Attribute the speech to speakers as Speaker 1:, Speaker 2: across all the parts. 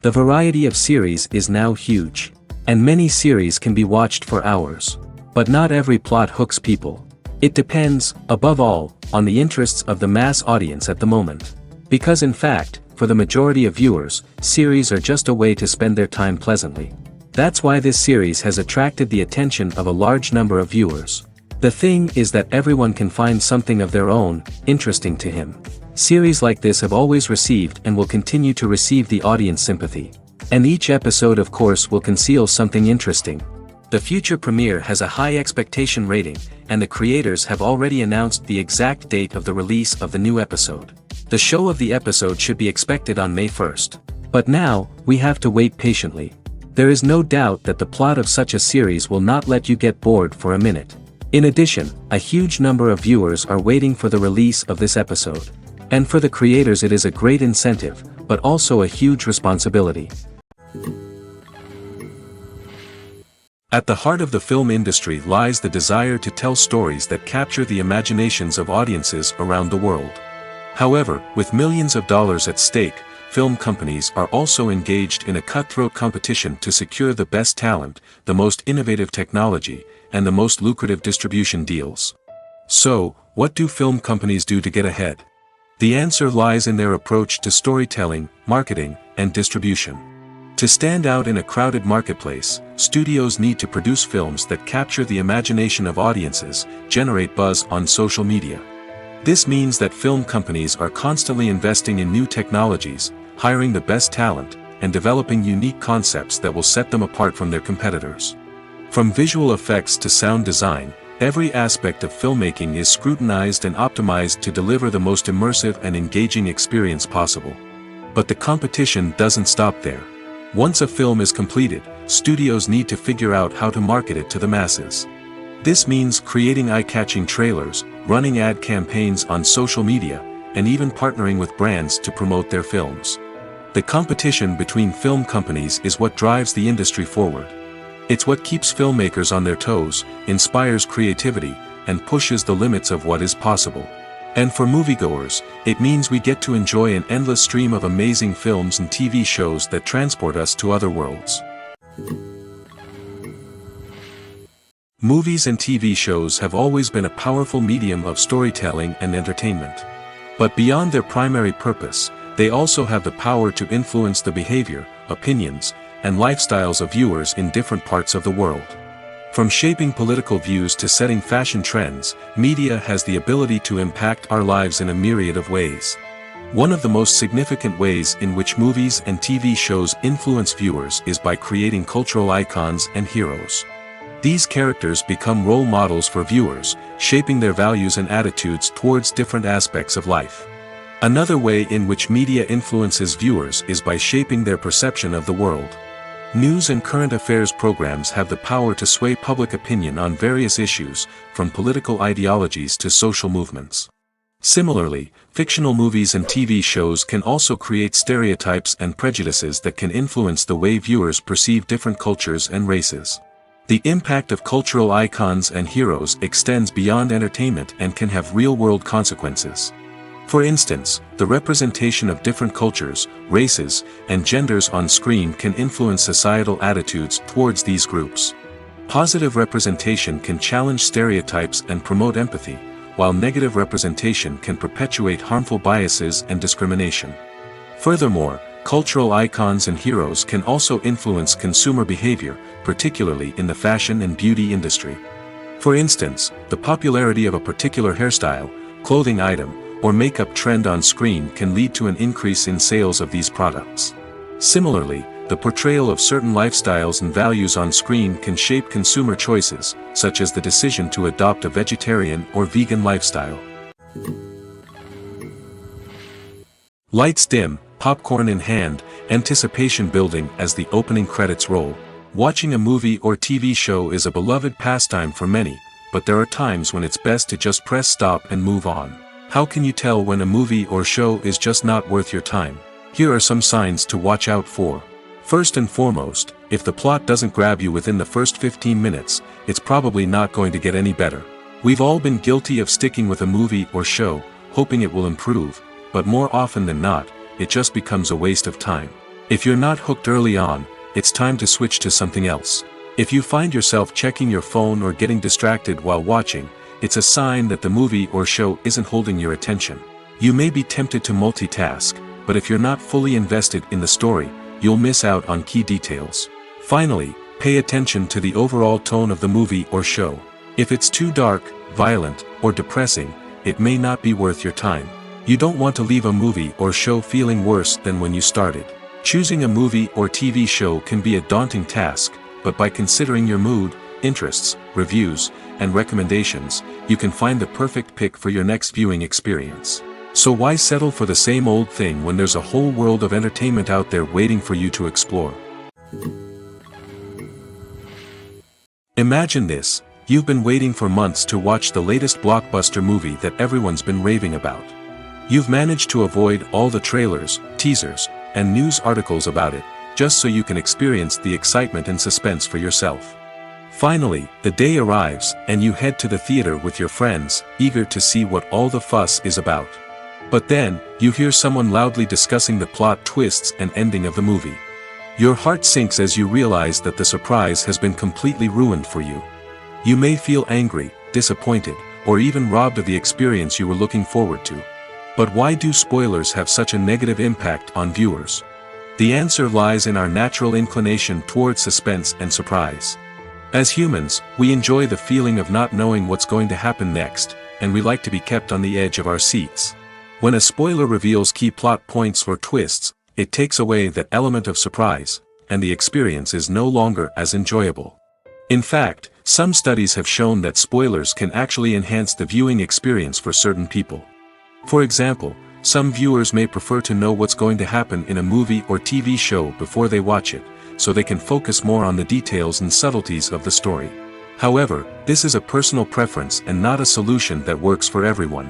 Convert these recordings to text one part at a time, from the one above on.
Speaker 1: The variety of series is now huge. And many series can be watched for hours. But not every plot hooks people. It depends, above all, on the interests of the mass audience at the moment. Because in fact, for the majority of viewers, series are just a way to spend their time pleasantly. That's why this series has attracted the attention of a large number of viewers. The thing is that everyone can find something of their own, interesting to him. Series like this have always received and will continue to receive the audience sympathy. And each episode of course will conceal something interesting. The future premiere has a high expectation rating, and the creators have already announced the exact date of the release of the new episode. The show of the episode should be expected on May 1st. But now, we have to wait patiently. There is no doubt that the plot of such a series will not let you get bored for a minute. In addition, a huge number of viewers are waiting for the release of this episode. And for the creators it is a great incentive, but also a huge responsibility. At the heart of the film industry lies the desire to tell stories that capture the imaginations of audiences around the world. However, with millions of dollars at stake, film companies are also engaged in a cutthroat competition to secure the best talent, the most innovative technology, and the most lucrative distribution deals. So, what do film companies do to get ahead? The answer lies in their approach to storytelling, marketing, and distribution. To stand out in a crowded marketplace, studios need to produce films that capture the imagination of audiences, generate buzz on social media. This means that film companies are constantly investing in new technologies, hiring the best talent, and developing unique concepts that will set them apart from their competitors. From visual effects to sound design, every aspect of filmmaking is scrutinized and optimized to deliver the most immersive and engaging experience possible. But the competition doesn't stop there. Once a film is completed, studios need to figure out how to market it to the masses. This means creating eye-catching trailers, running ad campaigns on social media, and even partnering with brands to promote their films. The competition between film companies is what drives the industry forward. It's what keeps filmmakers on their toes, inspires creativity, and pushes the limits of what is possible. And for moviegoers, it means we get to enjoy an endless stream of amazing films and TV shows that transport us to other worlds. Movies and TV shows have always been a powerful medium of storytelling and entertainment. But beyond their primary purpose, they also have the power to influence the behavior, opinions, and lifestyles of viewers in different parts of the world. From shaping political views to setting fashion trends, media has the ability to impact our lives in a myriad of ways. One of the most significant ways in which movies and TV shows influence viewers is by creating cultural icons and heroes. These characters become role models for viewers, shaping their values and attitudes towards different aspects of life. Another way in which media influences viewers is by shaping their perception of the world. News and current affairs programs have the power to sway public opinion on various issues, from political ideologies to social movements. Similarly, fictional movies and TV shows can also create stereotypes and prejudices that can influence the way viewers perceive different cultures and races. The impact of cultural icons and heroes extends beyond entertainment and can have real-world consequences. For instance, the representation of different cultures, races, and genders on screen can influence societal attitudes towards these groups. Positive representation can challenge stereotypes and promote empathy, while negative representation can perpetuate harmful biases and discrimination. Furthermore, cultural icons and heroes can also influence consumer behavior, particularly in the fashion and beauty industry. For instance, the popularity of a particular hairstyle, clothing item, or makeup trend on screen can lead to an increase in sales of these products. Similarly, the portrayal of certain lifestyles and values on screen can shape consumer choices, such as the decision to adopt a vegetarian or vegan lifestyle. Lights dim, popcorn in hand, anticipation building as the opening credits roll. Watching a movie or TV show is a beloved pastime for many, but there are times when it's best to just press stop and move on. How can you tell when a movie or show is just not worth your time? Here are some signs to watch out for. First and foremost, if the plot doesn't grab you within the first 15 minutes, it's probably not going to get any better. We've all been guilty of sticking with a movie or show, hoping it will improve, but more often than not, it just becomes a waste of time. If you're not hooked early on, it's time to switch to something else. If you find yourself checking your phone or getting distracted while watching, it's a sign that the movie or show isn't holding your attention. You may be tempted to multitask, but if you're not fully invested in the story, you'll miss out on key details. Finally, pay attention to the overall tone of the movie or show. If it's too dark, violent, or depressing, it may not be worth your time. You don't want to leave a movie or show feeling worse than when you started. Choosing a movie or TV show can be a daunting task, but by considering your mood, interests, reviews, and recommendations, you can find the perfect pick for your next viewing experience. So why settle for the same old thing when there's a whole world of entertainment out there waiting for you to explore? Imagine this: you've been waiting for months to watch the latest blockbuster movie that everyone's been raving about. You've managed to avoid all the trailers, teasers, and news articles about it, just so you can experience the excitement and suspense for yourself. Finally, the day arrives, and you head to the theater with your friends, eager to see what all the fuss is about. But then, you hear someone loudly discussing the plot twists and ending of the movie. Your heart sinks as you realize that the surprise has been completely ruined for you. You may feel angry, disappointed, or even robbed of the experience you were looking forward to. But why do spoilers have such a negative impact on viewers? The answer lies in our natural inclination toward suspense and surprise. As humans, we enjoy the feeling of not knowing what's going to happen next, and we like to be kept on the edge of our seats. When a spoiler reveals key plot points or twists, it takes away that element of surprise, and the experience is no longer as enjoyable. In fact, some studies have shown that spoilers can actually enhance the viewing experience for certain people. For example, some viewers may prefer to know what's going to happen in a movie or TV show before they watch it, so they can focus more on the details and subtleties of the story. However, this is a personal preference and not a solution that works for everyone.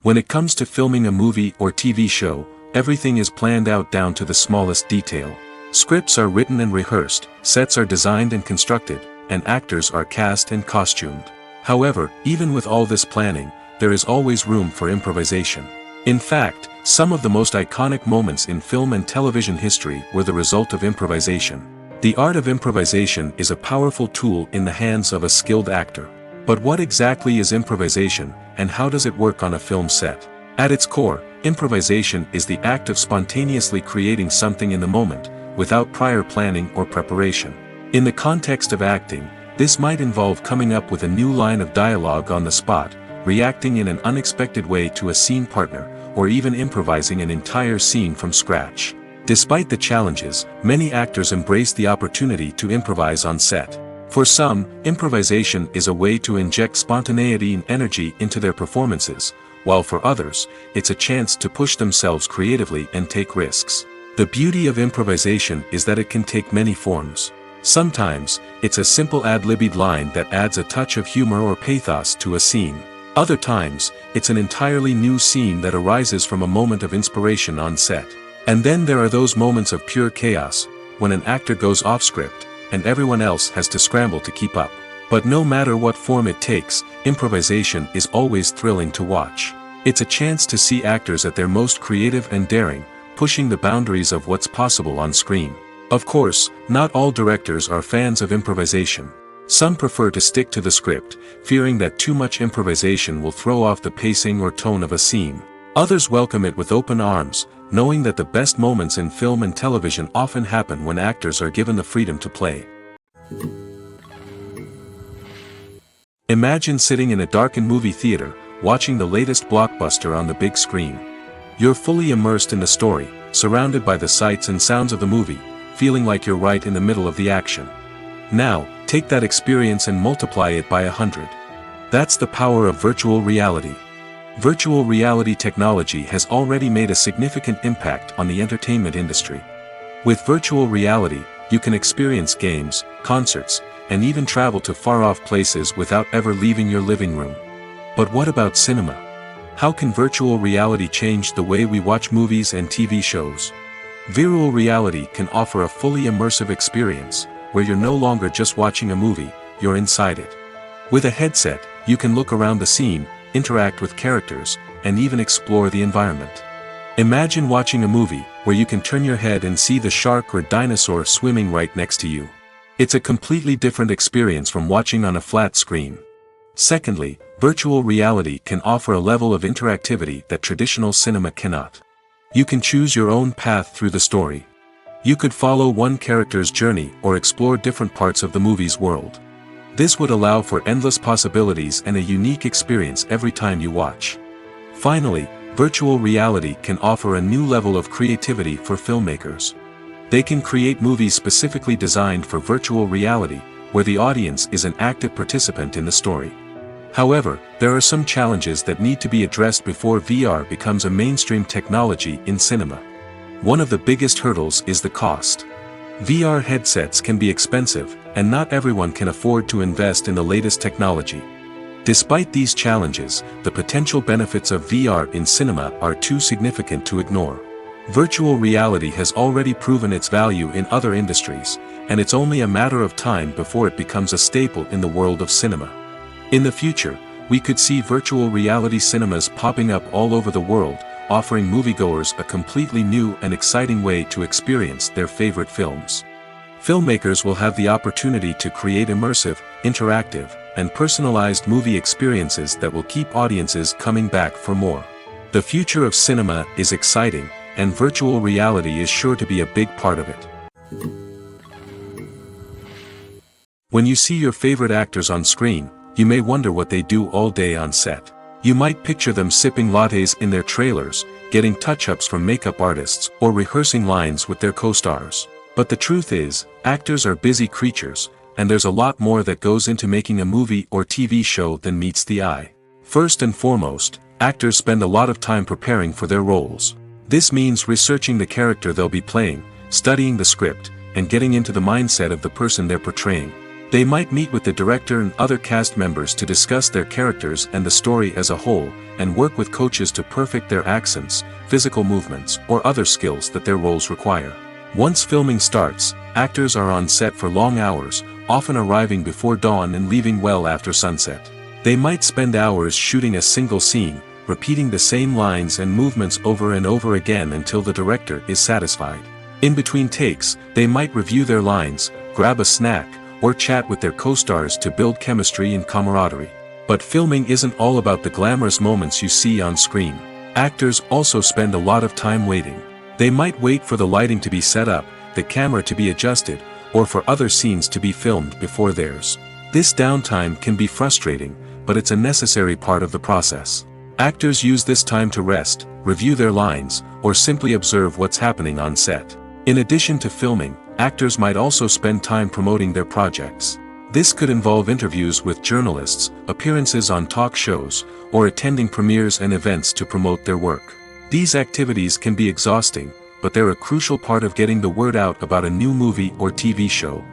Speaker 1: When it comes to filming a movie or TV show, everything is planned out down to the smallest detail. Scripts are written and rehearsed, sets are designed and constructed, and actors are cast and costumed. However, even with all this planning, there is always room for improvisation. In fact, some of the most iconic moments in film and television history were the result of improvisation. The art of improvisation is a powerful tool in the hands of a skilled actor. But what exactly is improvisation, and how does it work on a film set? At its core, improvisation is the act of spontaneously creating something in the moment, without prior planning or preparation. In the context of acting, this might involve coming up with a new line of dialogue on the spot, reacting in an unexpected way to a scene partner, or even improvising an entire scene from scratch. Despite the challenges, many actors embrace the opportunity to improvise on set. For some, improvisation is a way to inject spontaneity and energy into their performances, while for others, it's a chance to push themselves creatively and take risks. The beauty of improvisation is that it can take many forms. Sometimes, it's a simple ad-libbed line that adds a touch of humor or pathos to a scene. Other times, it's an entirely new scene that arises from a moment of inspiration on set. And then there are those moments of pure chaos, when an actor goes off script, and everyone else has to scramble to keep up. But no matter what form it takes, improvisation is always thrilling to watch. It's a chance to see actors at their most creative and daring, pushing the boundaries of what's possible on screen. Of course, not all directors are fans of improvisation. Some prefer to stick to the script, fearing that too much improvisation will throw off the pacing or tone of a scene. Others welcome it with open arms, knowing that the best moments in film and television often happen when actors are given the freedom to play. Imagine sitting in a darkened movie theater, watching the latest blockbuster on the big screen. You're fully immersed in the story, surrounded by the sights and sounds of the movie, feeling like you're right in the middle of the action. Now, take that experience and multiply it by 100. That's the power of virtual reality. Virtual reality technology has already made a significant impact on the entertainment industry. With virtual reality, you can experience games, concerts, and even travel to far-off places without ever leaving your living room. But what about cinema? How can virtual reality change the way we watch movies and TV shows? Virtual reality can offer a fully immersive experience, where you're no longer just watching a movie, you're inside it. With a headset, you can look around the scene, interact with characters, and even explore the environment. Imagine watching a movie where you can turn your head and see the shark or dinosaur swimming right next to you. It's a completely different experience from watching on a flat screen. Secondly, virtual reality can offer a level of interactivity that traditional cinema cannot. You can choose your own path through the story. You could follow one character's journey or explore different parts of the movie's world. This would allow for endless possibilities and a unique experience every time you watch. Finally, virtual reality can offer a new level of creativity for filmmakers. They can create movies specifically designed for virtual reality, where the audience is an active participant in the story. However, there are some challenges that need to be addressed before VR becomes a mainstream technology in cinema. One of the biggest hurdles is the cost. VR headsets can be expensive, and not everyone can afford to invest in the latest technology. Despite these challenges, the potential benefits of VR in cinema are too significant to ignore. Virtual reality has already proven its value in other industries, and it's only a matter of time before it becomes a staple in the world of cinema. In the future, we could see virtual reality cinemas popping up all over the world, offering moviegoers a completely new and exciting way to experience their favorite films. Filmmakers will have the opportunity to create immersive, interactive, and personalized movie experiences that will keep audiences coming back for more. The future of cinema is exciting, and virtual reality is sure to be a big part of it. When you see your favorite actors on screen, you may wonder what they do all day on set. You might picture them sipping lattes in their trailers, getting touch-ups from makeup artists, or rehearsing lines with their co-stars. But the truth is, actors are busy creatures, and there's a lot more that goes into making a movie or TV show than meets the eye. First and foremost, actors spend a lot of time preparing for their roles. This means researching the character they'll be playing, studying the script, and getting into the mindset of the person they're portraying. They might meet with the director and other cast members to discuss their characters and the story as a whole, and work with coaches to perfect their accents, physical movements, or other skills that their roles require. Once filming starts, actors are on set for long hours, often arriving before dawn and leaving well after sunset. They might spend hours shooting a single scene, repeating the same lines and movements over and over again until the director is satisfied. In between takes, they might review their lines, grab a snack, or chat with their co-stars to build chemistry and camaraderie. But filming isn't all about the glamorous moments you see on screen. Actors also spend a lot of time waiting. They might wait for the lighting to be set up, the camera to be adjusted, or for other scenes to be filmed before theirs. This downtime can be frustrating, but it's a necessary part of the process. Actors use this time to rest, review their lines, or simply observe what's happening on set. In addition to filming, actors might also spend time promoting their projects. This could involve interviews with journalists, appearances on talk shows, or attending premieres and events to promote their work. These activities can be exhausting, but they're a crucial part of getting the word out about a new movie or TV show.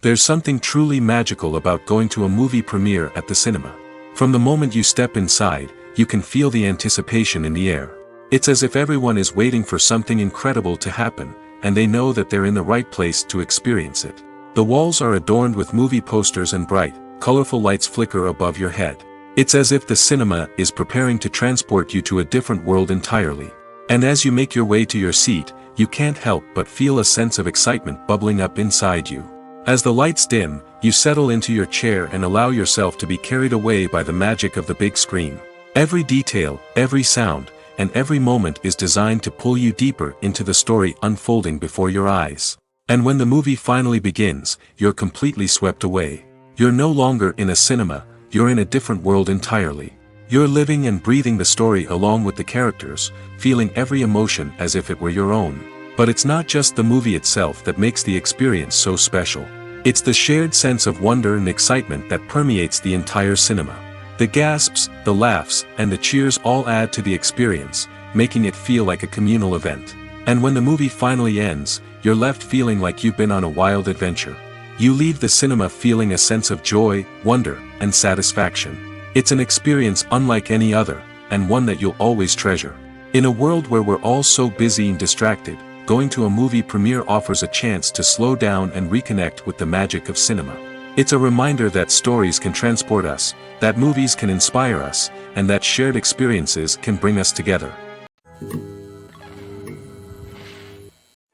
Speaker 1: There's something truly magical about going to a movie premiere at the cinema. From the moment you step inside, you can feel the anticipation in the air. It's as if everyone is waiting for something incredible to happen, and they know that they're in the right place to experience it. The walls are adorned with movie posters and bright, colorful lights flicker above your head. It's as if the cinema is preparing to transport you to a different world entirely. And as you make your way to your seat, you can't help but feel a sense of excitement bubbling up inside you. As the lights dim, you settle into your chair and allow yourself to be carried away by the magic of the big screen. Every detail, every sound, and every moment is designed to pull you deeper into the story unfolding before your eyes. And when the movie finally begins, you're completely swept away. You're no longer in a cinema, you're in a different world entirely. You're living and breathing the story along with the characters, feeling every emotion as if it were your own. But it's not just the movie itself that makes the experience so special. It's the shared sense of wonder and excitement that permeates the entire cinema. The gasps, the laughs, and the cheers all add to the experience, making it feel like a communal event. And when the movie finally ends, you're left feeling like you've been on a wild adventure. You leave the cinema feeling a sense of joy, wonder, and satisfaction. It's an experience unlike any other, and one that you'll always treasure. In a world where we're all so busy and distracted, going to a movie premiere offers a chance to slow down and reconnect with the magic of cinema. It's a reminder that stories can transport us, that movies can inspire us, and that shared experiences can bring us together.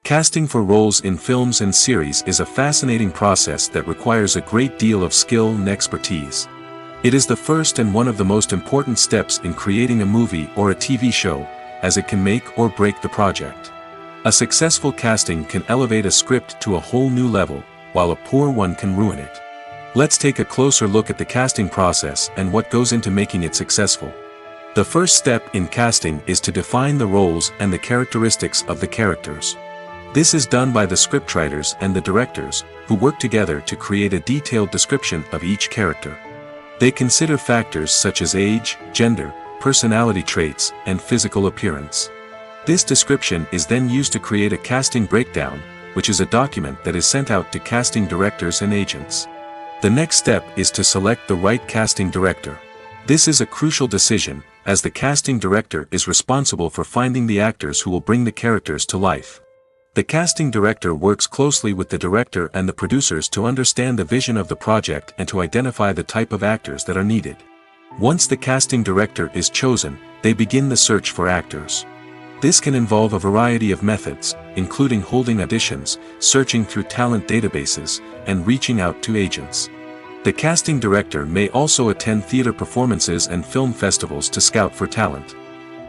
Speaker 1: Casting for roles in films and series is a fascinating process that requires a great deal of skill and expertise. It is the first and one of the most important steps in creating a movie or a TV show, as it can make or break the project. A successful casting can elevate a script to a whole new level, while a poor one can ruin it. Let's take a closer look at the casting process and what goes into making it successful. The first step in casting is to define the roles and the characteristics of the characters. This is done by the scriptwriters and the directors, who work together to create a detailed description of each character. They consider factors such as age, gender, personality traits, and physical appearance. This description is then used to create a casting breakdown, which is a document that is sent out to casting directors and agents. The next step is to select the right casting director. This is a crucial decision, as the casting director is responsible for finding the actors who will bring the characters to life. The casting director works closely with the director and the producers to understand the vision of the project and to identify the type of actors that are needed. Once the casting director is chosen, they begin the search for actors. This can involve a variety of methods, including holding auditions, searching through talent databases, and reaching out to agents. The casting director may also attend theater performances and film festivals to scout for talent.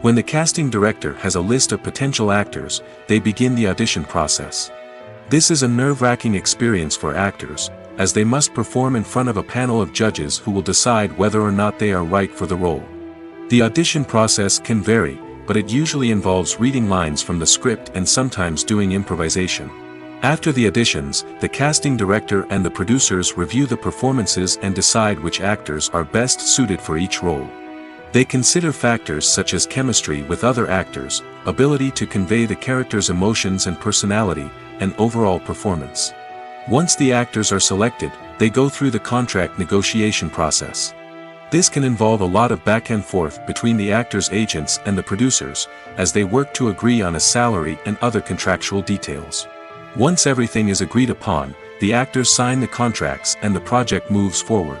Speaker 1: When the casting director has a list of potential actors, they begin the audition process. This is a nerve-wracking experience for actors, as they must perform in front of a panel of judges who will decide whether or not they are right for the role. The audition process can vary, but it usually involves reading lines from the script and sometimes doing improvisation. After the auditions, the casting director and the producers review the performances and decide which actors are best suited for each role. They consider factors such as chemistry with other actors, ability to convey the character's emotions and personality, and overall performance. Once the actors are selected, they go through the contract negotiation process. This can involve a lot of back and forth between the actors' agents and the producers, as they work to agree on a salary and other contractual details. Once everything is agreed upon, the actors sign the contracts and the project moves forward.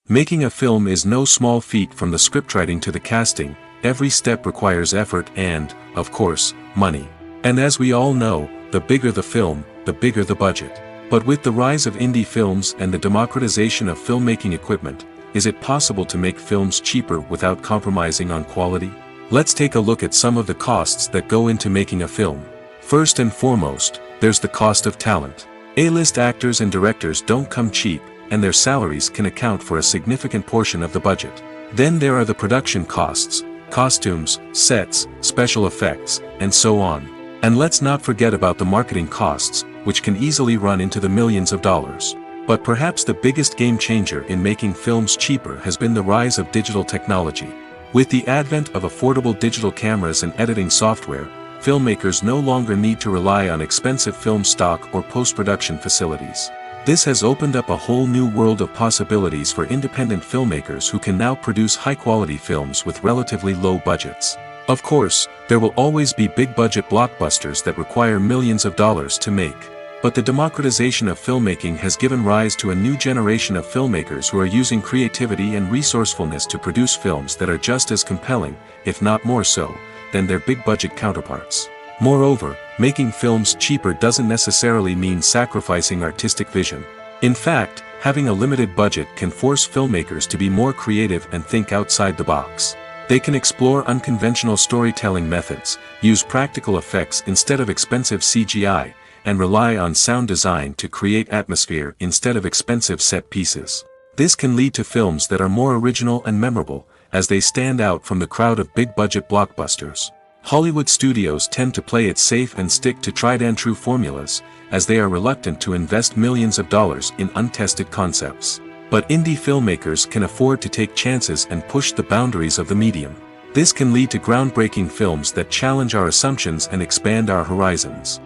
Speaker 1: Making a film is no small feat. From the scriptwriting to the casting, every step requires effort and, of course, money. And as we all know, the bigger the film, the bigger the budget. But with the rise of indie films and the democratization of filmmaking equipment, is it possible to make films cheaper without compromising on quality? Let's take a look at some of the costs that go into making a film. First and foremost, there's the cost of talent. A-list actors and directors don't come cheap, and their salaries can account for a significant portion of the budget. Then there are the production costs, costumes, sets, special effects, and so on. And let's not forget about the marketing costs, which can easily run into the millions of dollars. But perhaps the biggest game changer in making films cheaper has been the rise of digital technology. With the advent of affordable digital cameras and editing software, filmmakers no longer need to rely on expensive film stock or post-production facilities. This has opened up a whole new world of possibilities for independent filmmakers who can now produce high-quality films with relatively low budgets. Of course, there will always be big-budget blockbusters that require millions of dollars to make. But the democratization of filmmaking has given rise to a new generation of filmmakers who are using creativity and resourcefulness to produce films that are just as compelling, if not more so, than their big-budget counterparts. Moreover, making films cheaper doesn't necessarily mean sacrificing artistic vision. In fact, having a limited budget can force filmmakers to be more creative and think outside the box. They can explore unconventional storytelling methods, use practical effects instead of expensive CGI, and rely on sound design to create atmosphere instead of expensive set pieces. This can lead to films that are more original and memorable, as they stand out from the crowd of big-budget blockbusters. Hollywood studios tend to play it safe and stick to tried-and-true formulas, as they are reluctant to invest millions of dollars in untested concepts. But indie filmmakers can afford to take chances and push the boundaries of the medium. This can lead to groundbreaking films that challenge our assumptions and expand our horizons.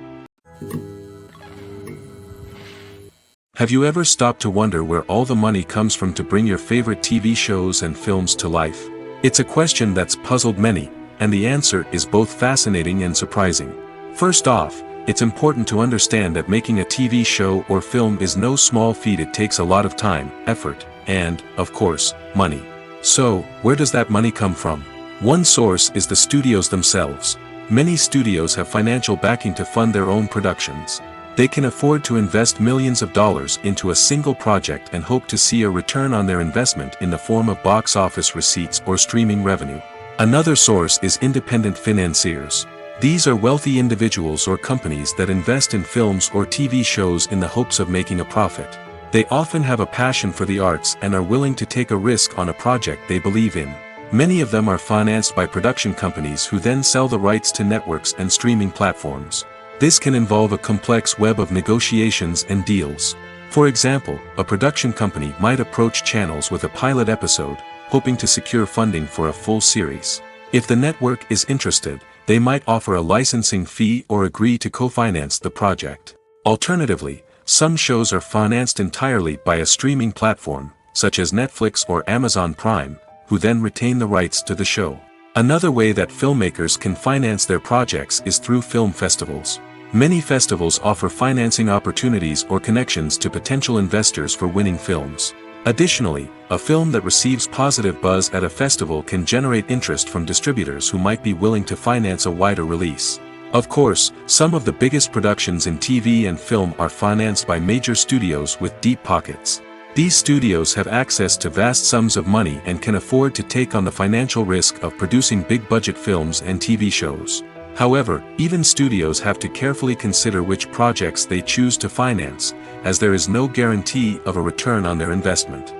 Speaker 1: Have you ever stopped to wonder where all the money comes from to bring your favorite TV shows and films to life? It's a question that's puzzled many, and the answer is both fascinating and surprising. First off, it's important to understand that making a TV show or film is no small feat. It takes a lot of time, effort, and, of course, money. So, where does that money come from? One source is the studios themselves. Many studios have financial backing to fund their own productions. They can afford to invest millions of dollars into a single project and hope to see a return on their investment in the form of box office receipts or streaming revenue. Another source is independent financiers. These are wealthy individuals or companies that invest in films or TV shows in the hopes of making a profit. They often have a passion for the arts and are willing to take a risk on a project they believe in. Many of them are financed by production companies who then sell the rights to networks and streaming platforms. This can involve a complex web of negotiations and deals. For example, a production company might approach channels with a pilot episode, hoping to secure funding for a full series. If the network is interested, they might offer a licensing fee or agree to co-finance the project. Alternatively, some shows are financed entirely by a streaming platform, such as Netflix or Amazon Prime, who then retain the rights to the show. Another way that filmmakers can finance their projects is through film festivals. Many festivals offer financing opportunities or connections to potential investors for winning films. Additionally, a film that receives positive buzz at a festival can generate interest from distributors who might be willing to finance a wider release. Of course, some of the biggest productions in TV and film are financed by major studios with deep pockets. These studios have access to vast sums of money and can afford to take on the financial risk of producing big-budget films and TV shows. However, even studios have to carefully consider which projects they choose to finance, as there is no guarantee of a return on their investment.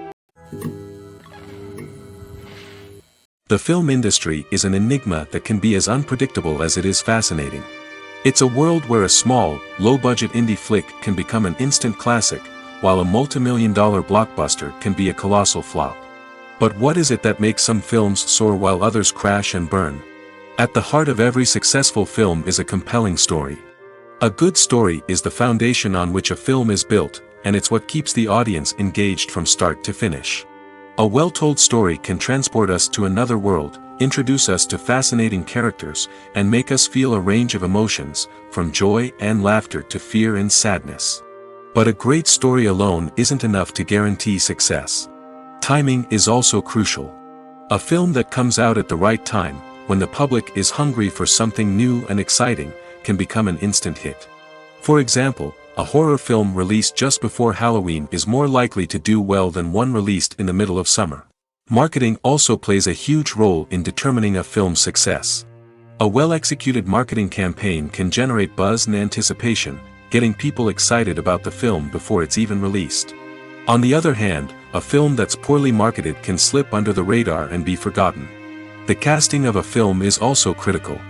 Speaker 1: The film industry is an enigma that can be as unpredictable as it is fascinating. It's a world where a small, low-budget indie flick can become an instant classic, while a multi-million-dollar blockbuster can be a colossal flop. But what is it that makes some films soar while others crash and burn? At the heart of every successful film is a compelling story. A good story is the foundation on which a film is built, and it's what keeps the audience engaged from start to finish. A well-told story can transport us to another world, introduce us to fascinating characters, and make us feel a range of emotions, from joy and laughter to fear and sadness. But a great story alone isn't enough to guarantee success. Timing is also crucial. A film that comes out at the right time, when the public is hungry for something new and exciting, can become an instant hit. For example, a horror film released just before Halloween is more likely to do well than one released in the middle of summer. Marketing also plays a huge role in determining a film's success. A well-executed marketing campaign can generate buzz and anticipation, getting people excited about the film before it's even released. On the other hand, a film that's poorly marketed can slip under the radar and be forgotten. The casting of a film is also critical.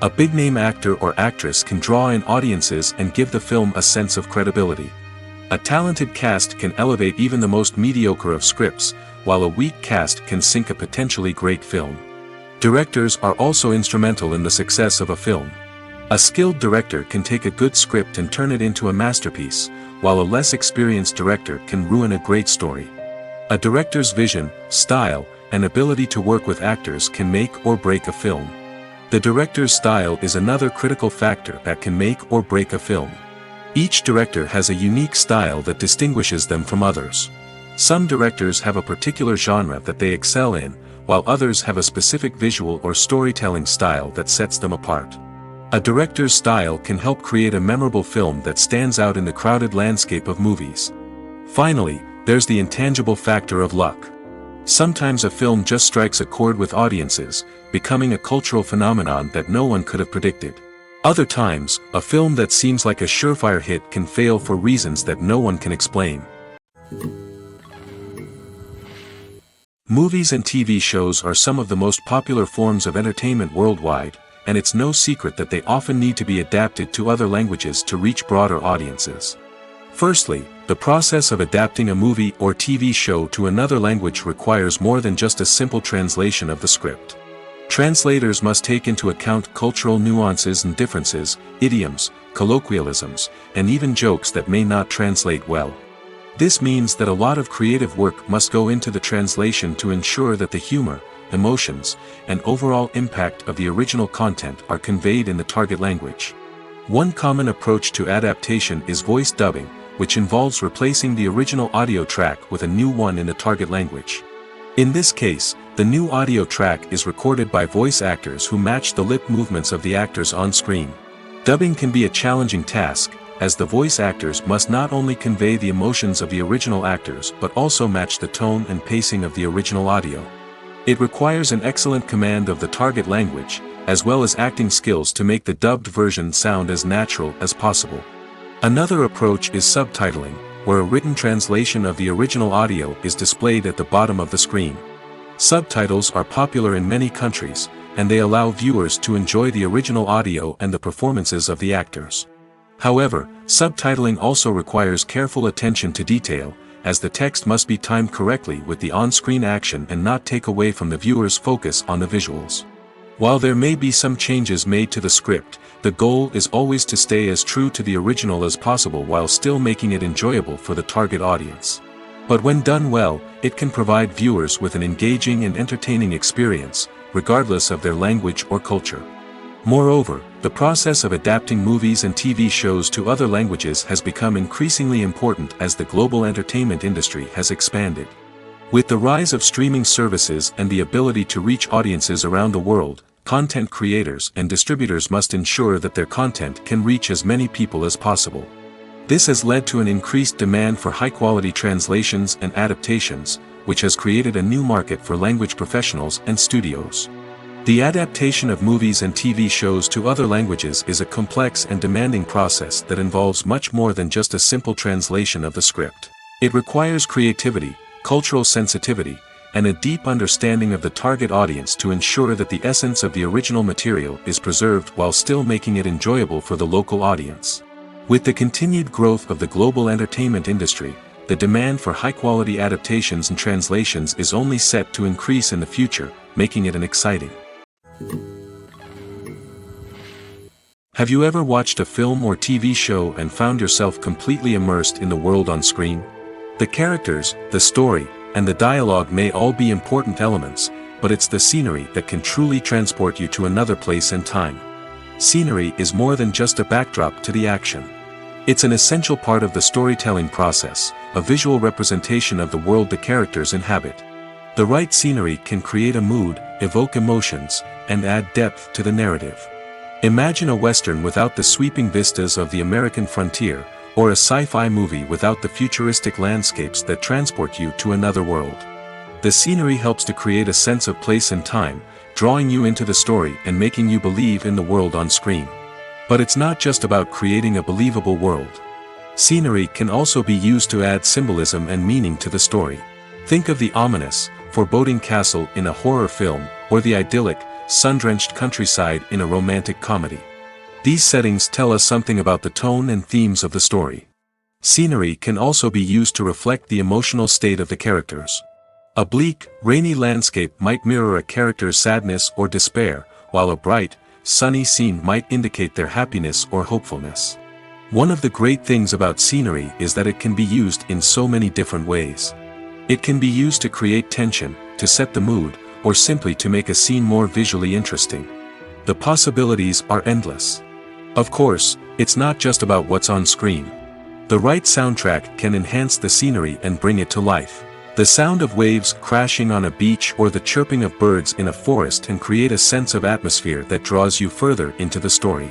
Speaker 1: A big-name actor or actress can draw in audiences and give the film a sense of credibility. A talented cast can elevate even the most mediocre of scripts, while a weak cast can sink a potentially great film. Directors are also instrumental in the success of a film. A skilled director can take a good script and turn it into a masterpiece, while a less experienced director can ruin a great story. A director's vision, style, and ability to work with actors can make or break a film. The director's style is another critical factor that can make or break a film. Each director has a unique style that distinguishes them from others. Some directors have a particular genre that they excel in, while others have a specific visual or storytelling style that sets them apart. A director's style can help create a memorable film that stands out in the crowded landscape of movies. Finally, there's the intangible factor of luck. Sometimes a film just strikes a chord with audiences, becoming a cultural phenomenon that no one could have predicted. Other times, a film that seems like a surefire hit can fail for reasons that no one can explain. Movies and TV shows are some of the most popular forms of entertainment worldwide, and it's no secret that they often need to be adapted to other languages to reach broader audiences. Firstly, the process of adapting a movie or TV show to another language requires more than just a simple translation of the script. Translators must take into account cultural nuances and differences, idioms, colloquialisms, and even jokes that may not translate well. This means that a lot of creative work must go into the translation to ensure that the humor, emotions, and overall impact of the original content are conveyed in the target language. One common approach to adaptation is voice dubbing, which involves replacing the original audio track with a new one in the target language. In this case, the new audio track is recorded by voice actors who match the lip movements of the actors on screen. Dubbing can be a challenging task, as the voice actors must not only convey the emotions of the original actors but also match the tone and pacing of the original audio. It requires an excellent command of the target language, as well as acting skills to make the dubbed version sound as natural as possible. Another approach is subtitling, where a written translation of the original audio is displayed at the bottom of the screen. Subtitles are popular in many countries, and they allow viewers to enjoy the original audio and the performances of the actors. However, subtitling also requires careful attention to detail, as the text must be timed correctly with the on-screen action and not take away from the viewer's focus on the visuals. While there may be some changes made to the script, the goal is always to stay as true to the original as possible while still making it enjoyable for the target audience. But when done well, it can provide viewers with an engaging and entertaining experience, regardless of their language or culture. Moreover, the process of adapting movies and TV shows to other languages has become increasingly important as the global entertainment industry has expanded. With the rise of streaming services and the ability to reach audiences around the world, content creators and distributors must ensure that their content can reach as many people as possible. This has led to an increased demand for high-quality translations and adaptations, which has created a new market for language professionals and studios. The adaptation of movies and TV shows to other languages is a complex and demanding process that involves much more than just a simple translation of the script. It requires creativity, cultural sensitivity, and a deep understanding of the target audience to ensure that the essence of the original material is preserved while still making it enjoyable for the local audience. With the continued growth of the global entertainment industry, the demand for high-quality adaptations and translations is only set to increase in the future, making it an exciting. Have you ever watched a film or TV show and found yourself completely immersed in the world on screen? The characters, the story, and the dialogue may all be important elements, but it's the scenery that can truly transport you to another place and time. Scenery is more than just a backdrop to the action. It's an essential part of the storytelling process, a visual representation of the world the characters inhabit. The right scenery can create a mood, evoke emotions, and add depth to the narrative. Imagine a Western without the sweeping vistas of the American frontier, or a sci-fi movie without the futuristic landscapes that transport you to another world. The scenery helps to create a sense of place and time, drawing you into the story and making you believe in the world on screen. But it's not just about creating a believable world. Scenery can also be used to add symbolism and meaning to the story. Think of the ominous, foreboding castle in a horror film, or the idyllic, sun-drenched countryside in a romantic comedy. These settings tell us something about the tone and themes of the story. Scenery can also be used to reflect the emotional state of the characters. A bleak, rainy landscape might mirror a character's sadness or despair, while a bright, sunny scene might indicate their happiness or hopefulness. One of the great things about scenery is that it can be used in so many different ways. It can be used to create tension, to set the mood, or simply to make a scene more visually interesting. The possibilities are endless. Of course, it's not just about what's on screen. The right soundtrack can enhance the scenery and bring it to life. The sound of waves crashing on a beach or the chirping of birds in a forest can create a sense of atmosphere that draws you further into the story.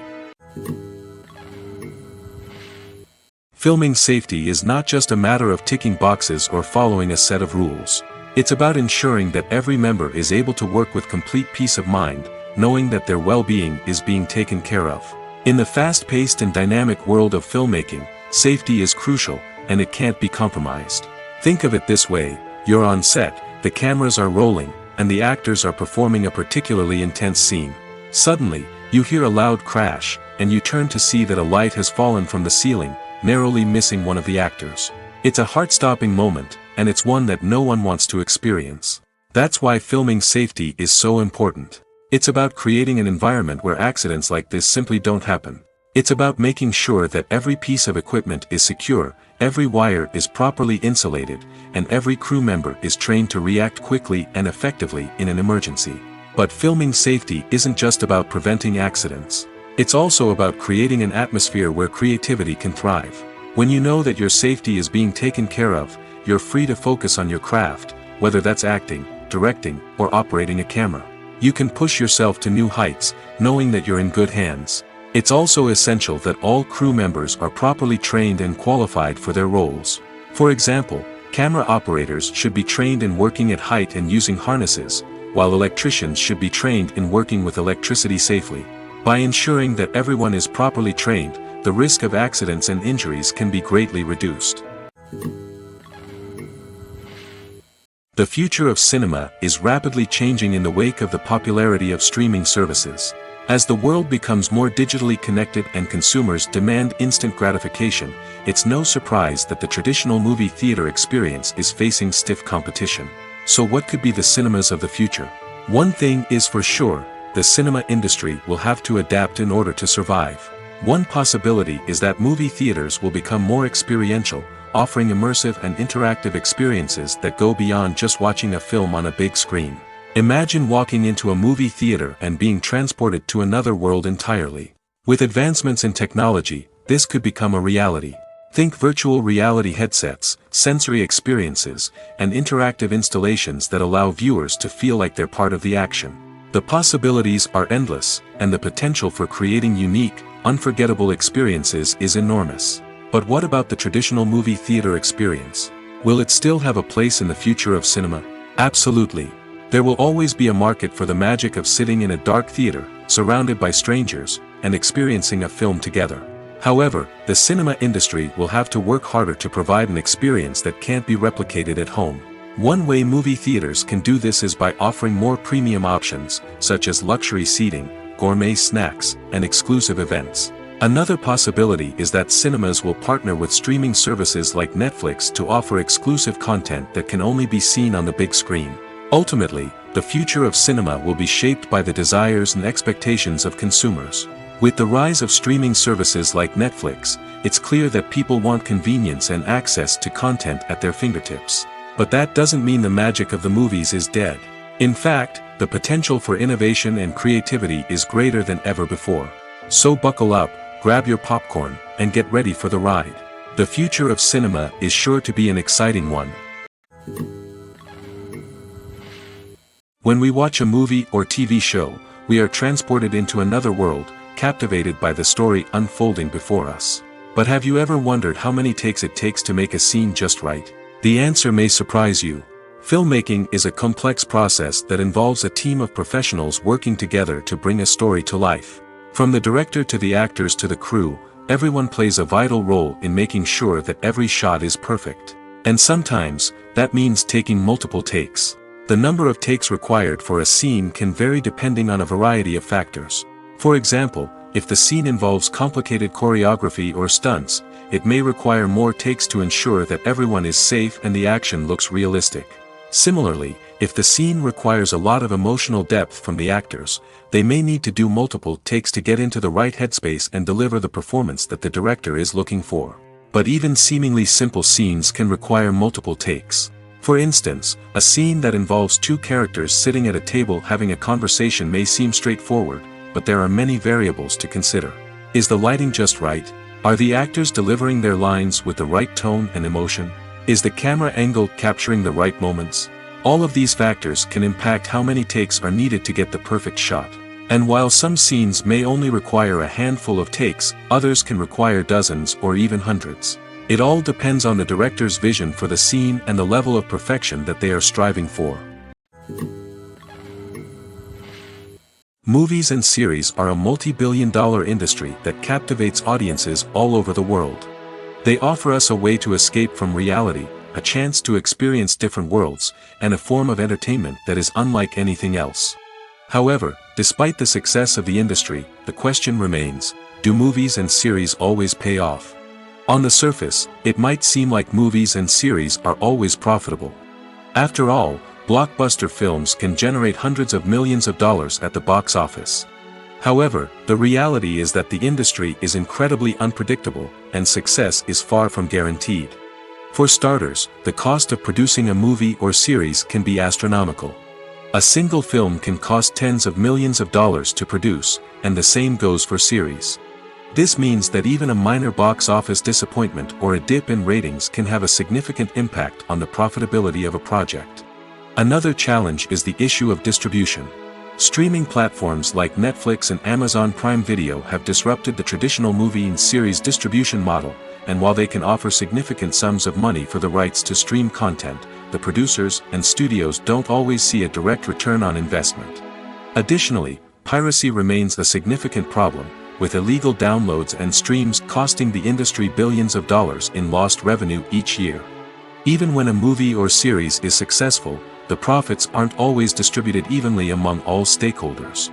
Speaker 1: Filming safety is not just a matter of ticking boxes or following a set of rules. It's about ensuring that every member is able to work with complete peace of mind, knowing that their well-being is being taken care of. In the fast-paced and dynamic world of filmmaking, safety is crucial, and it can't be compromised. Think of it this way: you're on set, the cameras are rolling, and the actors are performing a particularly intense scene. Suddenly, you hear a loud crash, and you turn to see that a light has fallen from the ceiling, narrowly missing one of the actors. It's a heart-stopping moment, and it's one that no one wants to experience. That's why filming safety is so important. It's about creating an environment where accidents like this simply don't happen. It's about making sure that every piece of equipment is secure, every wire is properly insulated, and every crew member is trained to react quickly and effectively in an emergency. But filming safety isn't just about preventing accidents. It's also about creating an atmosphere where creativity can thrive. When you know that your safety is being taken care of, you're free to focus on your craft, whether that's acting, directing, or operating a camera. You can push yourself to new heights, knowing that you're in good hands. It's also essential that all crew members are properly trained and qualified for their roles. For example, camera operators should be trained in working at height and using harnesses, while electricians should be trained in working with electricity safely. By ensuring that everyone is properly trained, the risk of accidents and injuries can be greatly reduced. The future of cinema is rapidly changing in the wake of the popularity of streaming services. As the world becomes more digitally connected and consumers demand instant gratification, it's no surprise that the traditional movie theater experience is facing stiff competition. So what could be the cinemas of the future? One thing is for sure, the cinema industry will have to adapt in order to survive. One possibility is that movie theaters will become more experiential, offering immersive and interactive experiences that go beyond just watching a film on a big screen. Imagine walking into a movie theater and being transported to another world entirely. With advancements in technology, this could become a reality. Think virtual reality headsets, sensory experiences, and interactive installations that allow viewers to feel like they're part of the action. The possibilities are endless, and the potential for creating unique, unforgettable experiences is enormous. But what about the traditional movie theater experience? Will it still have a place in the future of cinema? Absolutely. There will always be a market for the magic of sitting in a dark theater, surrounded by strangers, and experiencing a film together. However, the cinema industry will have to work harder to provide an experience that can't be replicated at home. One way movie theaters can do this is by offering more premium options, such as luxury seating, gourmet snacks, and exclusive events. Another possibility is that cinemas will partner with streaming services like Netflix to offer exclusive content that can only be seen on the big screen. Ultimately, the future of cinema will be shaped by the desires and expectations of consumers. With the rise of streaming services like Netflix, it's clear that people want convenience and access to content at their fingertips. But that doesn't mean the magic of the movies is dead. In fact, the potential for innovation and creativity is greater than ever before. So buckle up, grab your popcorn, and get ready for the ride. The future of cinema is sure to be an exciting one. When we watch a movie or TV show, we are transported into another world, captivated by the story unfolding before us. But have you ever wondered how many takes it takes to make a scene just right? The answer may surprise you. Filmmaking is a complex process that involves a team of professionals working together to bring a story to life. From the director to the actors to the crew, everyone plays a vital role in making sure that every shot is perfect. And sometimes, that means taking multiple takes. The number of takes required for a scene can vary depending on a variety of factors. For example, if the scene involves complicated choreography or stunts, it may require more takes to ensure that everyone is safe and the action looks realistic. Similarly, if the scene requires a lot of emotional depth from the actors, they may need to do multiple takes to get into the right headspace and deliver the performance that the director is looking for. But even seemingly simple scenes can require multiple takes. For instance, a scene that involves two characters sitting at a table having a conversation may seem straightforward, but there are many variables to consider. Is the lighting just right? Are the actors delivering their lines with the right tone and emotion? Is the camera angle capturing the right moments? All of these factors can impact how many takes are needed to get the perfect shot. And while some scenes may only require a handful of takes, others can require dozens or even hundreds. It all depends on the director's vision for the scene and the level of perfection that they are striving for. Movies and series are a multi-billion-dollar industry that captivates audiences all over the world. They offer us a way to escape from reality, a chance to experience different worlds, and a form of entertainment that is unlike anything else. However, despite the success of the industry, the question remains, do movies and series always pay off? On the surface, it might seem like movies and series are always profitable. After all, blockbuster films can generate hundreds of millions of dollars at the box office. However, the reality is that the industry is incredibly unpredictable, and success is far from guaranteed. For starters, the cost of producing a movie or series can be astronomical. A single film can cost tens of millions of dollars to produce, and the same goes for series. This means that even a minor box office disappointment or a dip in ratings can have a significant impact on the profitability of a project. Another challenge is the issue of distribution. Streaming platforms like Netflix and Amazon Prime Video have disrupted the traditional movie and series distribution model, and while they can offer significant sums of money for the rights to stream content, the producers and studios don't always see a direct return on investment. Additionally, piracy remains a significant problem, with illegal downloads and streams costing the industry billions of dollars in lost revenue each year. Even when a movie or series is successful, the profits aren't always distributed evenly among all stakeholders.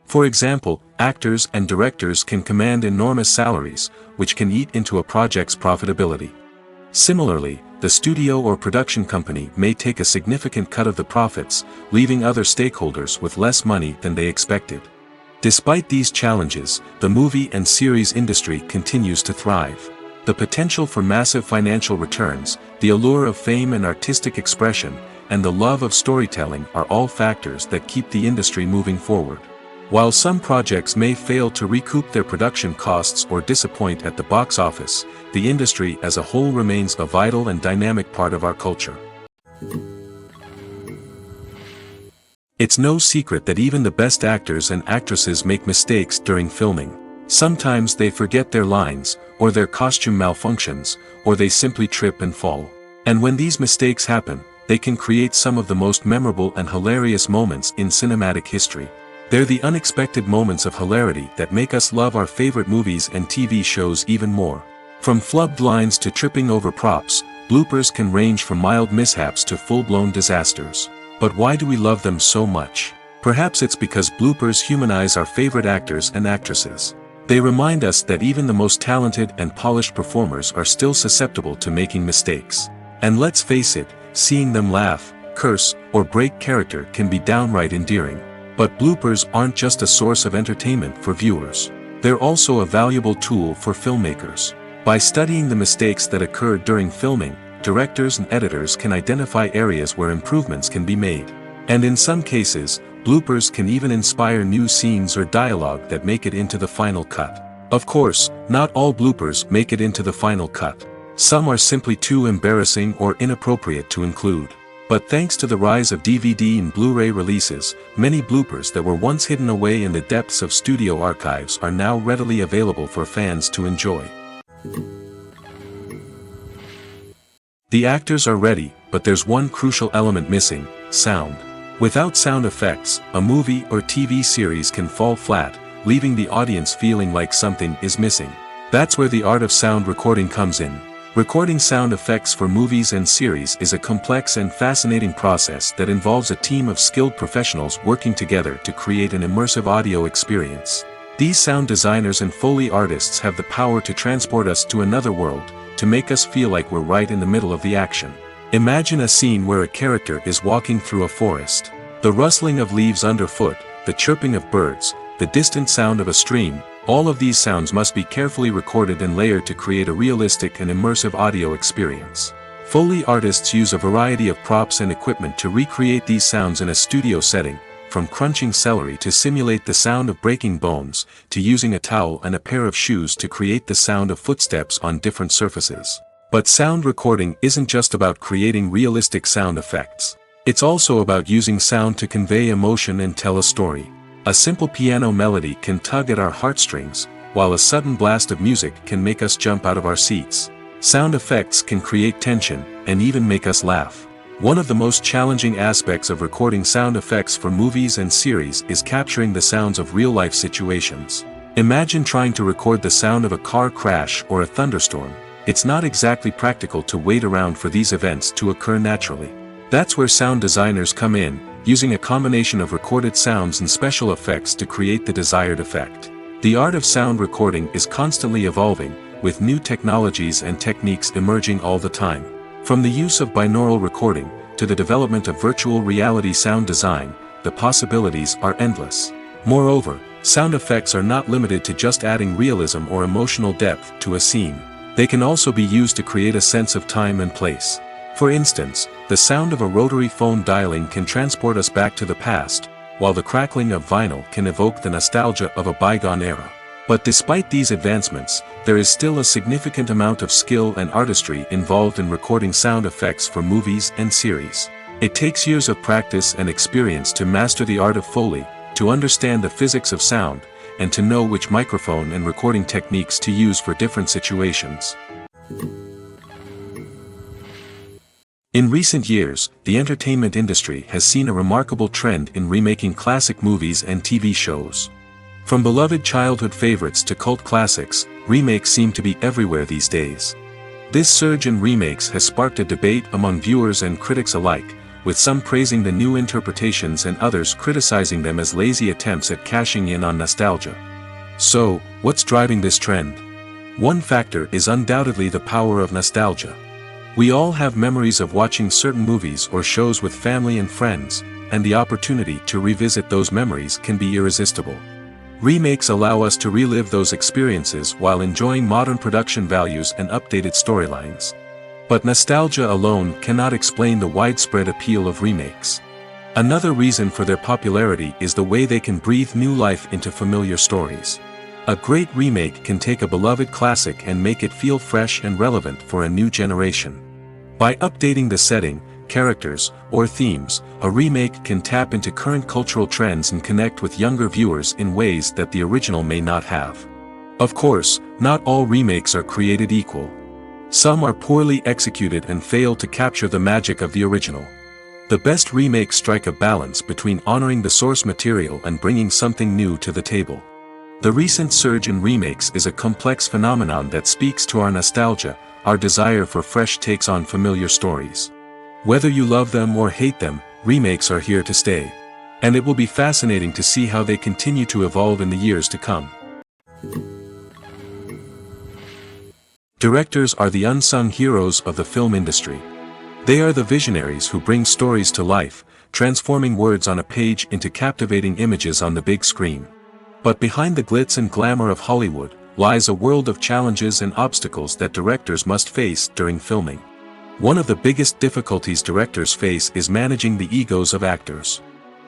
Speaker 1: For example, actors and directors can command enormous salaries, which can eat into a project's profitability. Similarly, the studio or production company may take a significant cut of the profits, leaving other stakeholders with less money than they expected. Despite these challenges, the movie and series industry continues to thrive. The potential for massive financial returns, the allure of fame and artistic expression, and the love of storytelling are all factors that keep the industry moving forward. While some projects may fail to recoup their production costs or disappoint at the box office, the industry as a whole remains a vital and dynamic part of our culture. It's no secret that even the best actors and actresses make mistakes during filming. Sometimes they forget their lines, or their costume malfunctions, or they simply trip and fall. And when these mistakes happen, they can create some of the most memorable and hilarious moments in cinematic history. They're the unexpected moments of hilarity that make us love our favorite movies and TV shows even more. From flubbed lines to tripping over props, bloopers can range from mild mishaps to full-blown disasters. But why do we love them so much? Perhaps it's because bloopers humanize our favorite actors and actresses. They remind us that even the most talented and polished performers are still susceptible to making mistakes. And let's face it, seeing them laugh, curse, or break character can be downright endearing. But bloopers aren't just a source of entertainment for viewers. They're also a valuable tool for filmmakers. By studying the mistakes that occurred during filming, directors and editors can identify areas where improvements can be made. And in some cases, bloopers can even inspire new scenes or dialogue that make it into the final cut. Of course, not all bloopers make it into the final cut. Some are simply too embarrassing or inappropriate to include. But thanks to the rise of DVD and Blu-ray releases, many bloopers that were once hidden away in the depths of studio archives are now readily available for fans to enjoy. The actors are ready, but there's one crucial element missing: sound. Without sound effects, a movie or TV series can fall flat, leaving the audience feeling like something is missing. That's where the art of sound recording comes in. Recording sound effects for movies and series is a complex and fascinating process that involves a team of skilled professionals working together to create an immersive audio experience. These sound designers and Foley artists have the power to transport us to another world, to make us feel like we're right in the middle of the action. Imagine a scene where a character is walking through a forest. The rustling of leaves underfoot, the chirping of birds, the distant sound of a stream, all of these sounds must be carefully recorded and layered to create a realistic and immersive audio experience. Foley artists use a variety of props and equipment to recreate these sounds in a studio setting, from crunching celery to simulate the sound of breaking bones, to using a towel and a pair of shoes to create the sound of footsteps on different surfaces. But sound recording isn't just about creating realistic sound effects. It's also about using sound to convey emotion and tell a story. A simple piano melody can tug at our heartstrings, while a sudden blast of music can make us jump out of our seats. Sound effects can create tension, and even make us laugh. One of the most challenging aspects of recording sound effects for movies and series is capturing the sounds of real-life situations. Imagine trying to record the sound of a car crash or a thunderstorm. It's not exactly practical to wait around for these events to occur naturally. That's where sound designers come in, using a combination of recorded sounds and special effects to create the desired effect. The art of sound recording is constantly evolving, with new technologies and techniques emerging all the time. From the use of binaural recording, to the development of virtual reality sound design, the possibilities are endless. Moreover, sound effects are not limited to just adding realism or emotional depth to a scene. They can also be used to create a sense of time and place. For instance, the sound of a rotary phone dialing can transport us back to the past, while the crackling of vinyl can evoke the nostalgia of a bygone era. But despite these advancements, there is still a significant amount of skill and artistry involved in recording sound effects for movies and series. It takes years of practice and experience to master the art of Foley, to understand the physics of sound, and to know which microphone and recording techniques to use for different situations. In recent years, the entertainment industry has seen a remarkable trend in remaking classic movies and TV shows. From beloved childhood favorites to cult classics, remakes seem to be everywhere these days. This surge in remakes has sparked a debate among viewers and critics alike, with some praising the new interpretations and others criticizing them as lazy attempts at cashing in on nostalgia. So, what's driving this trend? One factor is undoubtedly the power of nostalgia. We all have memories of watching certain movies or shows with family and friends, and the opportunity to revisit those memories can be irresistible. Remakes allow us to relive those experiences while enjoying modern production values and updated storylines. But nostalgia alone cannot explain the widespread appeal of remakes. Another reason for their popularity is the way they can breathe new life into familiar stories. A great remake can take a beloved classic and make it feel fresh and relevant for a new generation. By updating the setting, characters, or themes, a remake can tap into current cultural trends and connect with younger viewers in ways that the original may not have. Of course, not all remakes are created equal. Some are poorly executed and fail to capture the magic of the original. The best remakes strike a balance between honoring the source material and bringing something new to the table. The recent surge in remakes is a complex phenomenon that speaks to our nostalgia, our desire for fresh takes on familiar stories. Whether you love them or hate them, remakes are here to stay. And it will be fascinating to see how they continue to evolve in the years to come. Directors are the unsung heroes of the film industry. They are the visionaries who bring stories to life, transforming words on a page into captivating images on the big screen. But behind the glitz and glamour of Hollywood, lies a world of challenges and obstacles that directors must face during filming. One of the biggest difficulties directors face is managing the egos of actors.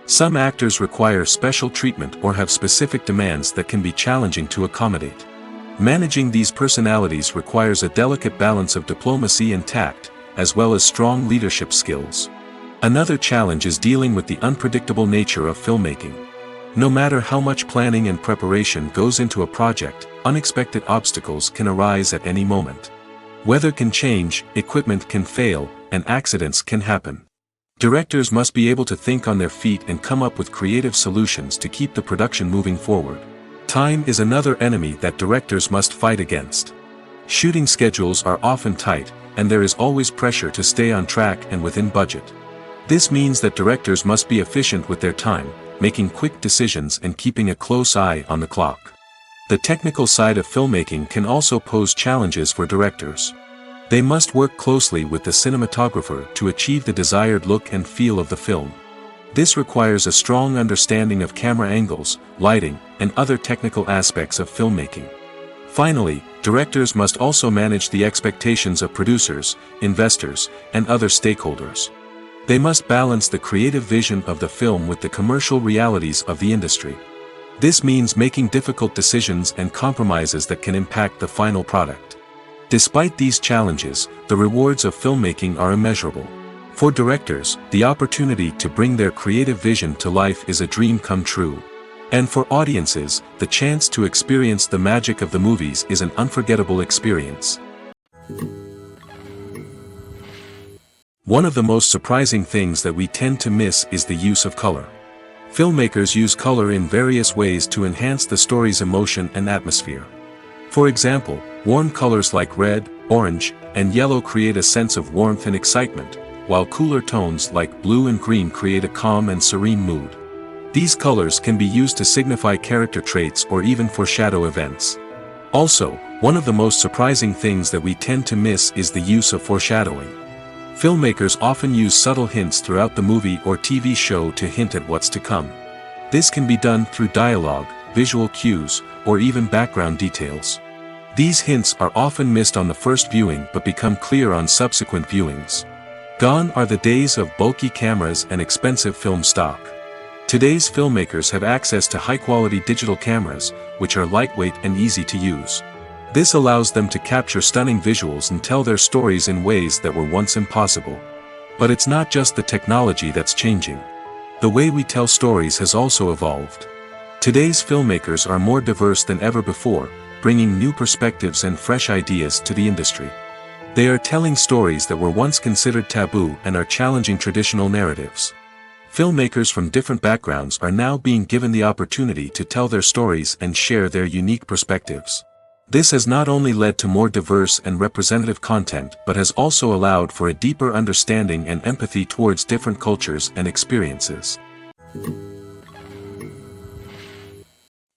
Speaker 1: Some actors require special treatment or have specific demands that can be challenging to accommodate. Managing these personalities requires a delicate balance of diplomacy and tact, as well as strong leadership skills. Another challenge is dealing with the unpredictable nature of filmmaking. No matter how much planning and preparation goes into a project, unexpected obstacles can arise at any moment. Weather can change, equipment can fail, and accidents can happen. Directors must be able to think on their feet and come up with creative solutions to keep the production moving forward. Time is another enemy that directors must fight against. Shooting schedules are often tight, and there is always pressure to stay on track and within budget. This means that directors must be efficient with their time, making quick decisions and keeping a close eye on the clock. The technical side of filmmaking can also pose challenges for directors. They must work closely with the cinematographer to achieve the desired look and feel of the film. This requires a strong understanding of camera angles, lighting, and other technical aspects of filmmaking. Finally, directors must also manage the expectations of producers, investors, and other stakeholders. They must balance the creative vision of the film with the commercial realities of the industry. This means making difficult decisions and compromises that can impact the final product. Despite these challenges, the rewards of filmmaking are immeasurable. For directors, the opportunity to bring their creative vision to life is a dream come true. And for audiences, the chance to experience the magic of the movies is an unforgettable experience. One of the most surprising things that we tend to miss is the use of color. Filmmakers use color in various ways to enhance the story's emotion and atmosphere. For example, warm colors like red, orange, and yellow create a sense of warmth and excitement, while cooler tones like blue and green create a calm and serene mood. These colors can be used to signify character traits or even foreshadow events. Also, one of the most surprising things that we tend to miss is the use of foreshadowing. Filmmakers often use subtle hints throughout the movie or TV show to hint at what's to come. This can be done through dialogue, visual cues, or even background details. These hints are often missed on the first viewing but become clear on subsequent viewings. Gone are the days of bulky cameras and expensive film stock. Today's filmmakers have access to high-quality digital cameras, which are lightweight and easy to use. This allows them to capture stunning visuals and tell their stories in ways that were once impossible. But it's not just the technology that's changing. The way we tell stories has also evolved. Today's filmmakers are more diverse than ever before, bringing new perspectives and fresh ideas to the industry. They are telling stories that were once considered taboo and are challenging traditional narratives. Filmmakers from different backgrounds are now being given the opportunity to tell their stories and share their unique perspectives. This has not only led to more diverse and representative content but has also allowed for a deeper understanding and empathy towards different cultures and experiences.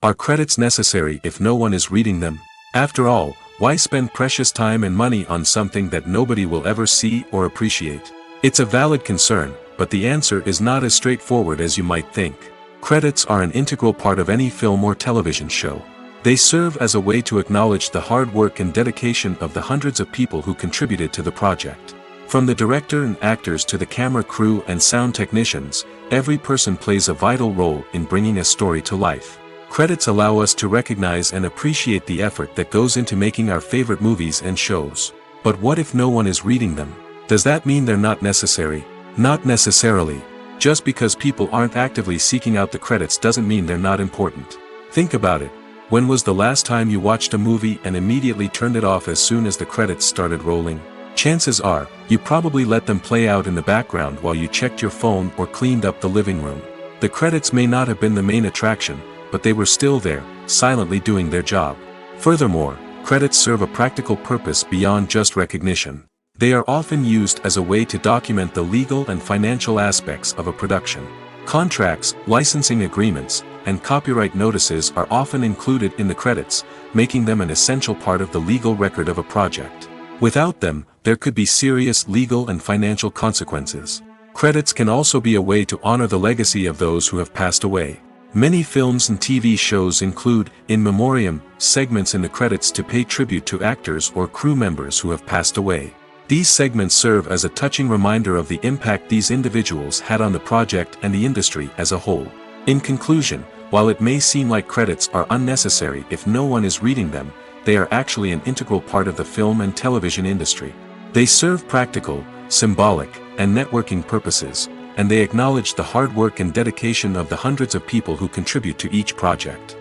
Speaker 1: Are credits necessary if no one is reading them? After all, why spend precious time and money on something that nobody will ever see or appreciate? It's a valid concern, but the answer is not as straightforward as you might think. Credits are an integral part of any film or television show. They serve as a way to acknowledge the hard work and dedication of the hundreds of people who contributed to the project. From the director and actors to the camera crew and sound technicians, every person plays a vital role in bringing a story to life. Credits allow us to recognize and appreciate the effort that goes into making our favorite movies and shows. But what if no one is reading them? Does that mean they're not necessary? Not necessarily. Just because people aren't actively seeking out the credits doesn't mean they're not important. Think about it. When was the last time you watched a movie and immediately turned it off as soon as the credits started rolling? Chances are, you probably let them play out in the background while you checked your phone or cleaned up the living room. The credits may not have been the main attraction, but they were still there, silently doing their job. Furthermore, credits serve a practical purpose beyond just recognition. They are often used as a way to document the legal and financial aspects of a production. Contracts, licensing agreements, and copyright notices are often included in the credits, making them an essential part of the legal record of a project. Without them, there could be serious legal and financial consequences. Credits can also be a way to honor the legacy of those who have passed away. Many films and TV shows include, in memoriam, segments in the credits to pay tribute to actors or crew members who have passed away. These segments serve as a touching reminder of the impact these individuals had on the project and the industry as a whole. In conclusion, while it may seem like credits are unnecessary if no one is reading them, they are actually an integral part of the film and television industry. They serve practical, symbolic, and networking purposes, and they acknowledge the hard work and dedication of the hundreds of people who contribute to each project.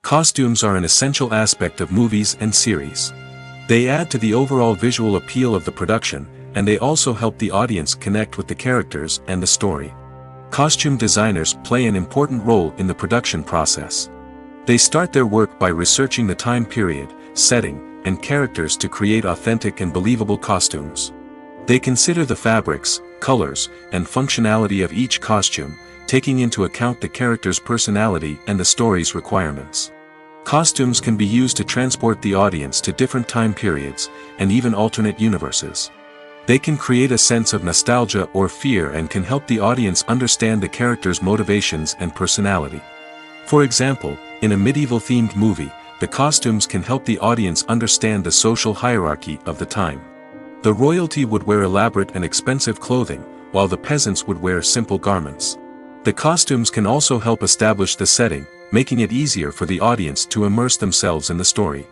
Speaker 1: Costumes are an essential aspect of movies and series. They add to the overall visual appeal of the production, and they also help the audience connect with the characters and the story. Costume designers play an important role in the production process. They start their work by researching the time period, setting, and characters to create authentic and believable costumes. They consider the fabrics, colors, and functionality of each costume, taking into account the character's personality and the story's requirements. Costumes can be used to transport the audience to different time periods, and even alternate universes. They can create a sense of nostalgia or fear and can help the audience understand the character's motivations and personality. For example, in a medieval-themed movie, the costumes can help the audience understand the social hierarchy of the time. The royalty would wear elaborate and expensive clothing, while the peasants would wear simple garments. The costumes can also help establish the setting, making it easier for the audience to immerse themselves in the story.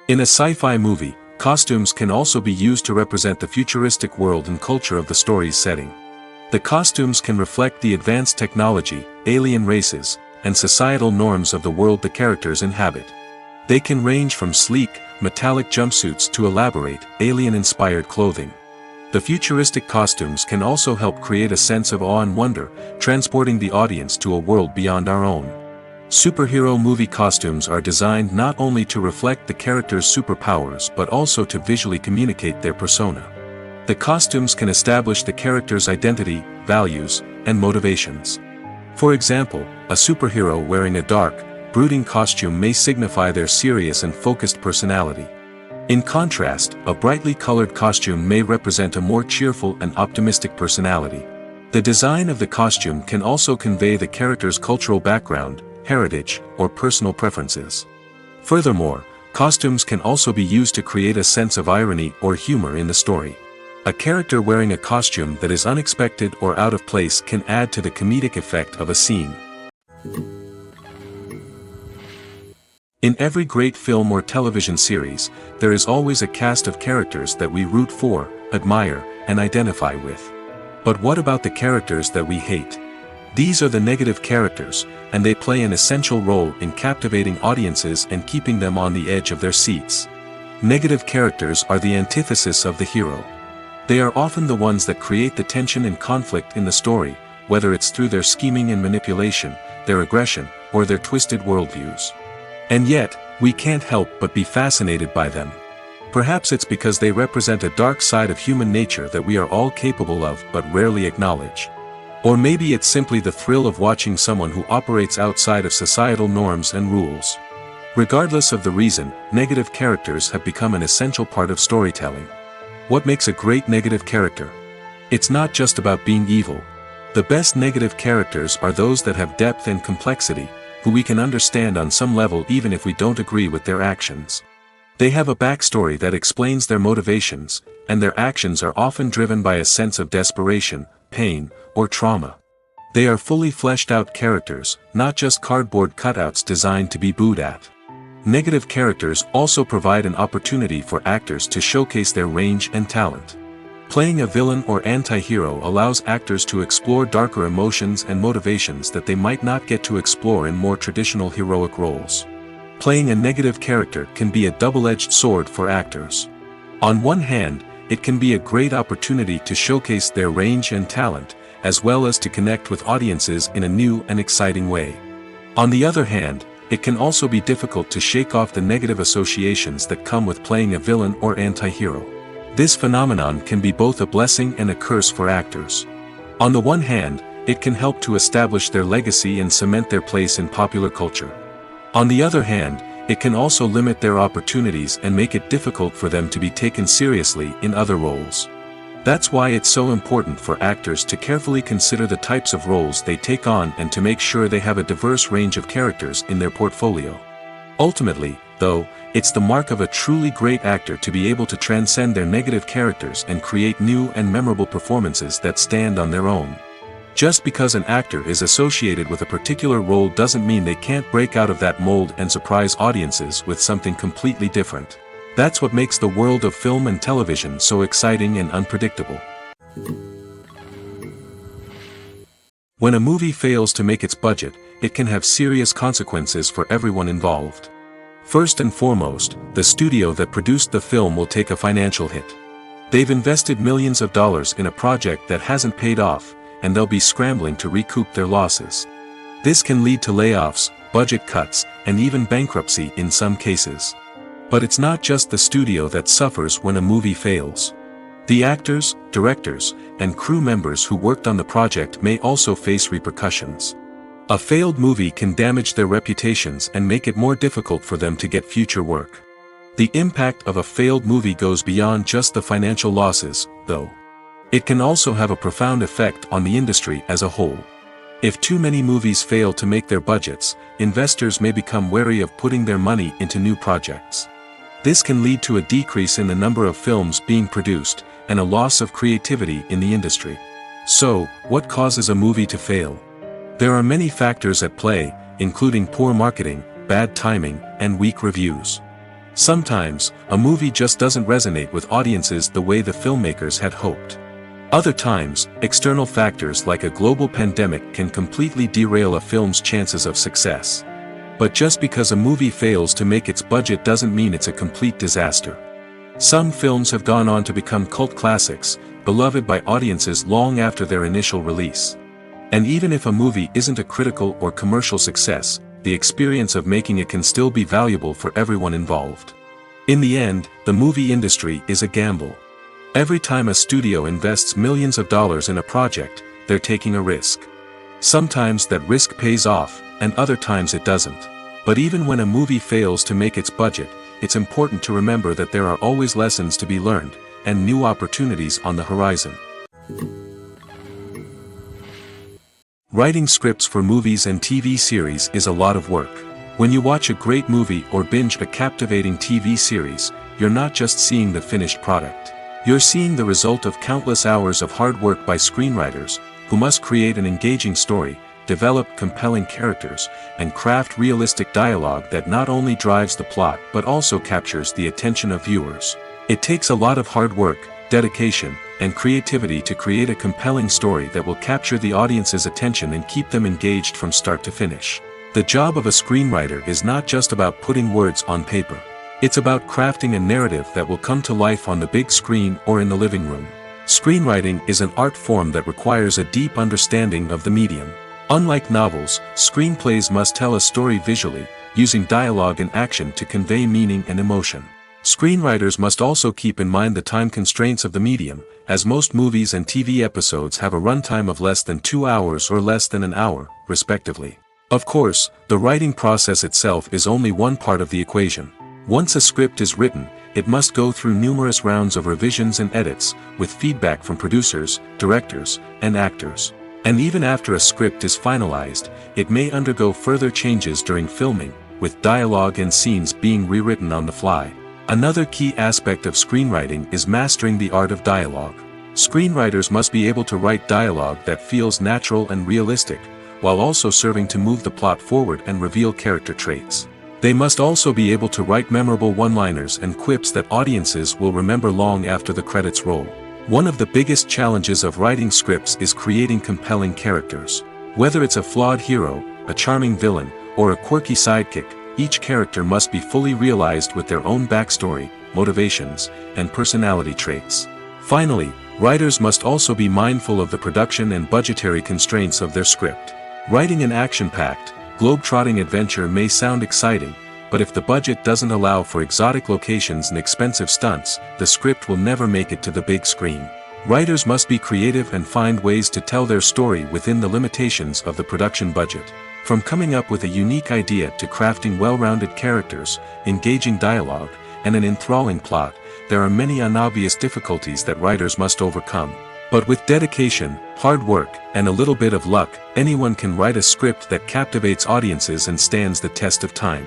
Speaker 1: In a sci-fi movie, costumes can also be used to represent the futuristic world and culture of the story's setting. The costumes can reflect the advanced technology, alien races, and societal norms of the world the characters inhabit. They can range from sleek, metallic jumpsuits to elaborate, alien-inspired clothing. The futuristic costumes can also help create a sense of awe and wonder, transporting the audience to a world beyond our own. Superhero movie costumes are designed not only to reflect the character's superpowers but also to visually communicate their persona. The costumes can establish the character's identity, values, and motivations. For example, a superhero wearing a dark, brooding costume may signify their serious and focused personality. In contrast, a brightly colored costume may represent a more cheerful and optimistic personality. The design of the costume can also convey the character's cultural background, heritage, or personal preferences. Furthermore, Costumes can also be used to create a sense of irony or humor in the story. A character wearing a costume that is unexpected or out of place can add to the comedic effect of a scene. In every great film or television series, there is always a cast of characters that we root for, admire, and identify with. But what about the characters that we hate? These are the negative characters, and they play an essential role in captivating audiences and keeping them on the edge of their seats. Negative characters are the antithesis of the hero. They are often the ones that create the tension and conflict in the story, whether it's through their scheming and manipulation, their aggression, or their twisted worldviews. And yet, we can't help but be fascinated by them. Perhaps it's because they represent a dark side of human nature that we are all capable of but rarely acknowledge. Or maybe it's simply the thrill of watching someone who operates outside of societal norms and rules. Regardless of the reason, negative characters have become an essential part of storytelling. What makes a great negative character? It's not just about being evil. The best negative characters are those that have depth and complexity, who we can understand on some level even if we don't agree with their actions. They have a backstory that explains their motivations, and their actions are often driven by a sense of desperation, pain, or trauma. They are fully fleshed out characters, not just cardboard cutouts designed to be booed at. Negative characters also provide an opportunity for actors to showcase their range and talent. Playing a villain or anti-hero allows actors to explore darker emotions and motivations that they might not get to explore in more traditional heroic roles. Playing a negative character can be a double-edged sword for actors. On one hand, it can be a great opportunity to showcase their range and talent, as well as to connect with audiences in a new and exciting way. On the other hand, it can also be difficult to shake off the negative associations that come with playing a villain or anti-hero. This phenomenon can be both a blessing and a curse for actors. On the one hand, it can help to establish their legacy and cement their place in popular culture. On the other hand, it can also limit their opportunities and make it difficult for them to be taken seriously in other roles. That's why it's so important for actors to carefully consider the types of roles they take on and to make sure they have a diverse range of characters in their portfolio. Ultimately, though, it's the mark of a truly great actor to be able to transcend their negative characters and create new and memorable performances that stand on their own. Just because an actor is associated with a particular role doesn't mean they can't break out of that mold and surprise audiences with something completely different. That's what makes the world of film and television so exciting and unpredictable. When a movie fails to make its budget, it can have serious consequences for everyone involved. First and foremost, the studio that produced the film will take a financial hit. They've invested millions of dollars in a project that hasn't paid off, and they'll be scrambling to recoup their losses. This can lead to layoffs, budget cuts, and even bankruptcy in some cases. But it's not just the studio that suffers when a movie fails. The actors, directors, and crew members who worked on the project may also face repercussions. A failed movie can damage their reputations and make it more difficult for them to get future work. The impact of a failed movie goes beyond just the financial losses, though. It can also have a profound effect on the industry as a whole. If too many movies fail to make their budgets, investors may become wary of putting their money into new projects. This can lead to a decrease in the number of films being produced, and a loss of creativity in the industry. So, what causes a movie to fail? There are many factors at play, including poor marketing, bad timing, and weak reviews. Sometimes, a movie just doesn't resonate with audiences the way the filmmakers had hoped. Other times, external factors like a global pandemic can completely derail a film's chances of success. But just because a movie fails to make its budget doesn't mean it's a complete disaster. Some films have gone on to become cult classics, beloved by audiences long after their initial release. And even if a movie isn't a critical or commercial success, the experience of making it can still be valuable for everyone involved. In the end, the movie industry is a gamble. Every time a studio invests millions of dollars in a project, they're taking a risk. Sometimes that risk pays off, and other times it doesn't. But even when a movie fails to make its budget, it's important to remember that there are always lessons to be learned, and new opportunities on the horizon. Writing scripts for movies and TV series is a lot of work. When you watch a great movie or binge a captivating TV series, you're not just seeing the finished product. You're seeing the result of countless hours of hard work by screenwriters, who must create an engaging story, develop compelling characters, and craft realistic dialogue that not only drives the plot but also captures the attention of viewers. It takes a lot of hard work, dedication, and creativity to create a compelling story that will capture the audience's attention and keep them engaged from start to finish. The job of a screenwriter is not just about putting words on paper. It's about crafting a narrative that will come to life on the big screen or in the living room. Screenwriting is an art form that requires a deep understanding of the medium. Unlike novels, screenplays must tell a story visually, using dialogue and action to convey meaning and emotion. Screenwriters must also keep in mind the time constraints of the medium, as most movies and TV episodes have a runtime of less than 2 hours or less than an hour, respectively. Of course, the writing process itself is only one part of the equation. Once a script is written, it must go through numerous rounds of revisions and edits, with feedback from producers, directors, and actors. And even after a script is finalized, it may undergo further changes during filming, with dialogue and scenes being rewritten on the fly. Another key aspect of screenwriting is mastering the art of dialogue. Screenwriters must be able to write dialogue that feels natural and realistic, while also serving to move the plot forward and reveal character traits. They must also be able to write memorable one-liners and quips that audiences will remember long after the credits roll. One of the biggest challenges of writing scripts is creating compelling characters. Whether it's a flawed hero, a charming villain, or a quirky sidekick, each character must be fully realized with their own backstory, motivations, and personality traits. Finally, writers must also be mindful of the production and budgetary constraints of their script. Writing an action-packed, globe-trotting adventure may sound exciting, but if the budget doesn't allow for exotic locations and expensive stunts, the script will never make it to the big screen. Writers must be creative and find ways to tell their story within the limitations of the production budget. From coming up with a unique idea to crafting well-rounded characters, engaging dialogue, and an enthralling plot, there are many unobvious difficulties that writers must overcome. But with dedication, hard work, and a little bit of luck, anyone can write a script that captivates audiences and stands the test of time.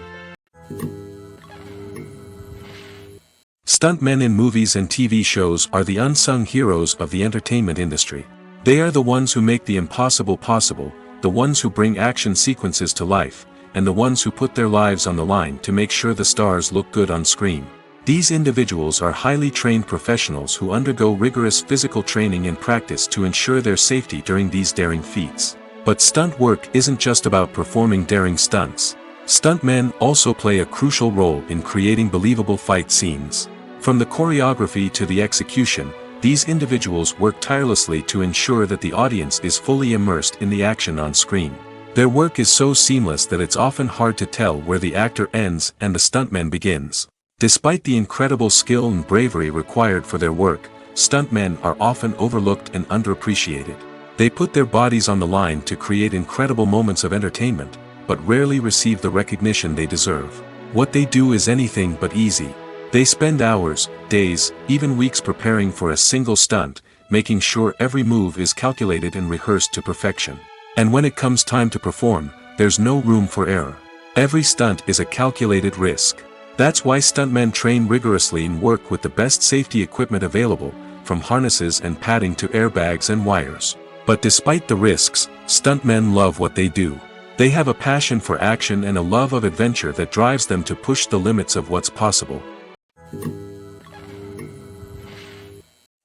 Speaker 1: Stuntmen in movies and TV shows are the unsung heroes of the entertainment industry. They are the ones who make the impossible possible, the ones who bring action sequences to life, and the ones who put their lives on the line to make sure the stars look good on screen. These individuals are highly trained professionals who undergo rigorous physical training and practice to ensure their safety during these daring feats. But stunt work isn't just about performing daring stunts. Stuntmen also play a crucial role in creating believable fight scenes. From the choreography to the execution, these individuals work tirelessly to ensure that the audience is fully immersed in the action on screen. Their work is so seamless that it's often hard to tell where the actor ends and the stuntman begins. Despite the incredible skill and bravery required for their work, stuntmen are often overlooked and underappreciated. They put their bodies on the line to create incredible moments of entertainment, but rarely receive the recognition they deserve. What they do is anything but easy. They spend hours, days, even weeks preparing for a single stunt, making sure every move is calculated and rehearsed to perfection. And when it comes time to perform, there's no room for error. Every stunt is a calculated risk. That's why stuntmen train rigorously and work with the best safety equipment available, from harnesses and padding to airbags and wires. But despite the risks, stuntmen love what they do. They have a passion for action and a love of adventure that drives them to push the limits of what's possible.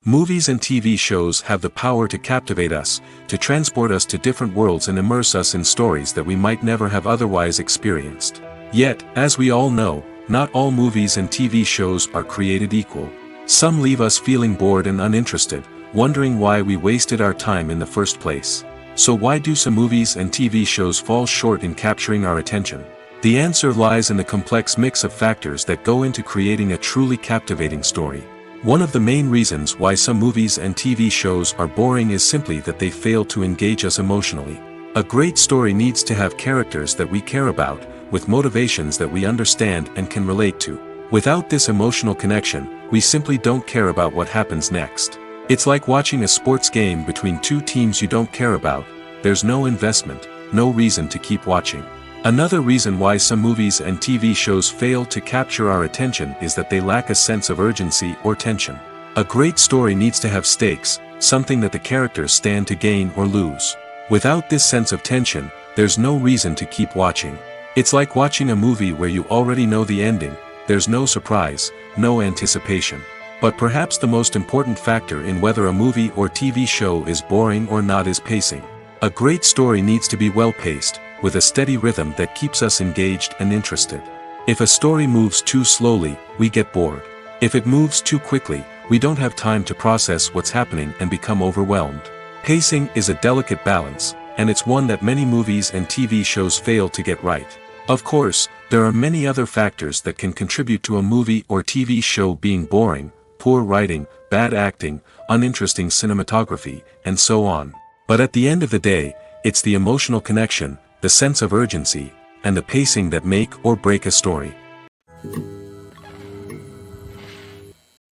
Speaker 1: Movies and TV shows have the power to captivate us, to transport us to different worlds and immerse us in stories that we might never have otherwise experienced. Yet, as we all know, not all movies and TV shows are created equal. Some leave us feeling bored and uninterested, wondering why we wasted our time in the first place. So why do some movies and TV shows fall short in capturing our attention? The answer lies in the complex mix of factors that go into creating a truly captivating story. One of the main reasons why some movies and TV shows are boring is simply that they fail to engage us emotionally. A great story needs to have characters that we care about, with motivations that we understand and can relate to. Without this emotional connection, we simply don't care about what happens next. It's like watching a sports game between two teams you don't care about. There's no investment, no reason to keep watching. Another reason why some movies and TV shows fail to capture our attention is that they lack a sense of urgency or tension. A great story needs to have stakes, something that the characters stand to gain or lose. Without this sense of tension, there's no reason to keep watching. It's like watching a movie where you already know the ending, there's no surprise, no anticipation. But perhaps the most important factor in whether a movie or TV show is boring or not is pacing. A great story needs to be well-paced, with a steady rhythm that keeps us engaged and interested. If a story moves too slowly, we get bored. If it moves too quickly, we don't have time to process what's happening and become overwhelmed. Pacing is a delicate balance, and it's one that many movies and TV shows fail to get right. Of course, there are many other factors that can contribute to a movie or TV show being boring: poor writing, bad acting, uninteresting cinematography, and so on. But at the end of the day, it's the emotional connection, the sense of urgency, and the pacing that make or break a story.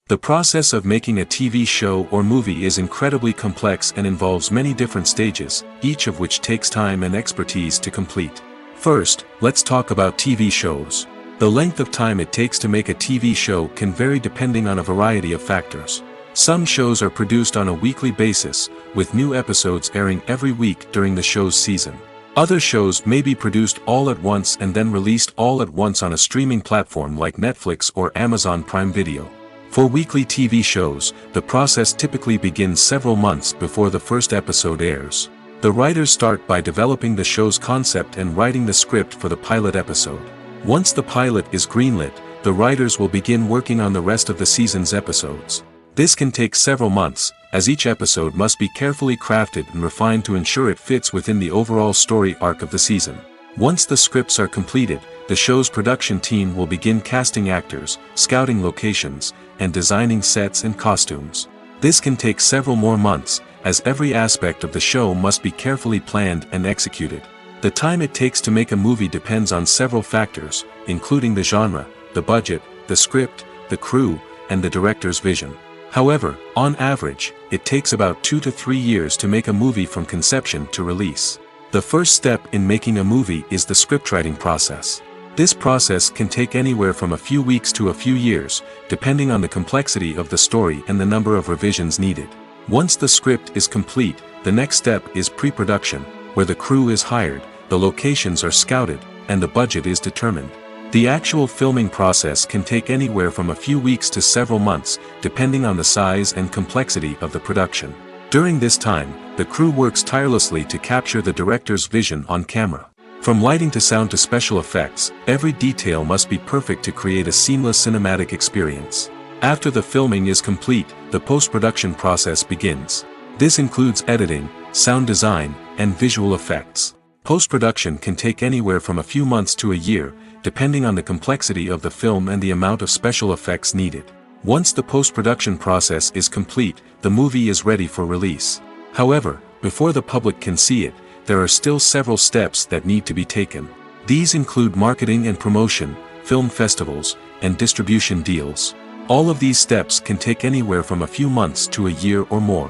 Speaker 1: The process of making a TV show or movie is incredibly complex and involves many different stages, each of which takes time and expertise to complete. First, let's talk about TV shows. The length of time it takes to make a TV show can vary depending on a variety of factors. Some shows are produced on a weekly basis, with new episodes airing every week during the show's season. Other shows may be produced all at once and then released all at once on a streaming platform like Netflix or Amazon Prime Video. For weekly TV shows, the process typically begins several months before the first episode airs. The writers start by developing the show's concept and writing the script for the pilot episode. Once the pilot is greenlit, the writers will begin working on the rest of the season's episodes. This can take several months, as each episode must be carefully crafted and refined to ensure it fits within the overall story arc of the season. Once the scripts are completed, the show's production team will begin casting actors, scouting locations, and designing sets and costumes. This can take several more months, as every aspect of the show must be carefully planned and executed. The time it takes to make a movie depends on several factors, including the genre, the budget, the script, the crew, and the director's vision. However, on average, it takes about 2 to 3 years to make a movie from conception to release. The first step in making a movie is the scriptwriting process. This process can take anywhere from a few weeks to a few years, depending on the complexity of the story and the number of revisions needed. Once the script is complete, the next step is pre-production, where the crew is hired, the locations are scouted, and the budget is determined. The actual filming process can take anywhere from a few weeks to several months, depending on the size and complexity of the production. During this time, the crew works tirelessly to capture the director's vision on camera. From lighting to sound to special effects, every detail must be perfect to create a seamless cinematic experience. After the filming is complete, the post-production process begins. This includes editing, sound design, and visual effects. Post-production can take anywhere from a few months to a year, depending on the complexity of the film and the amount of special effects needed. Once the post-production process is complete, the movie is ready for release. However, before the public can see it, there are still several steps that need to be taken. These include marketing and promotion, film festivals, and distribution deals. All of these steps can take anywhere from a few months to a year or more.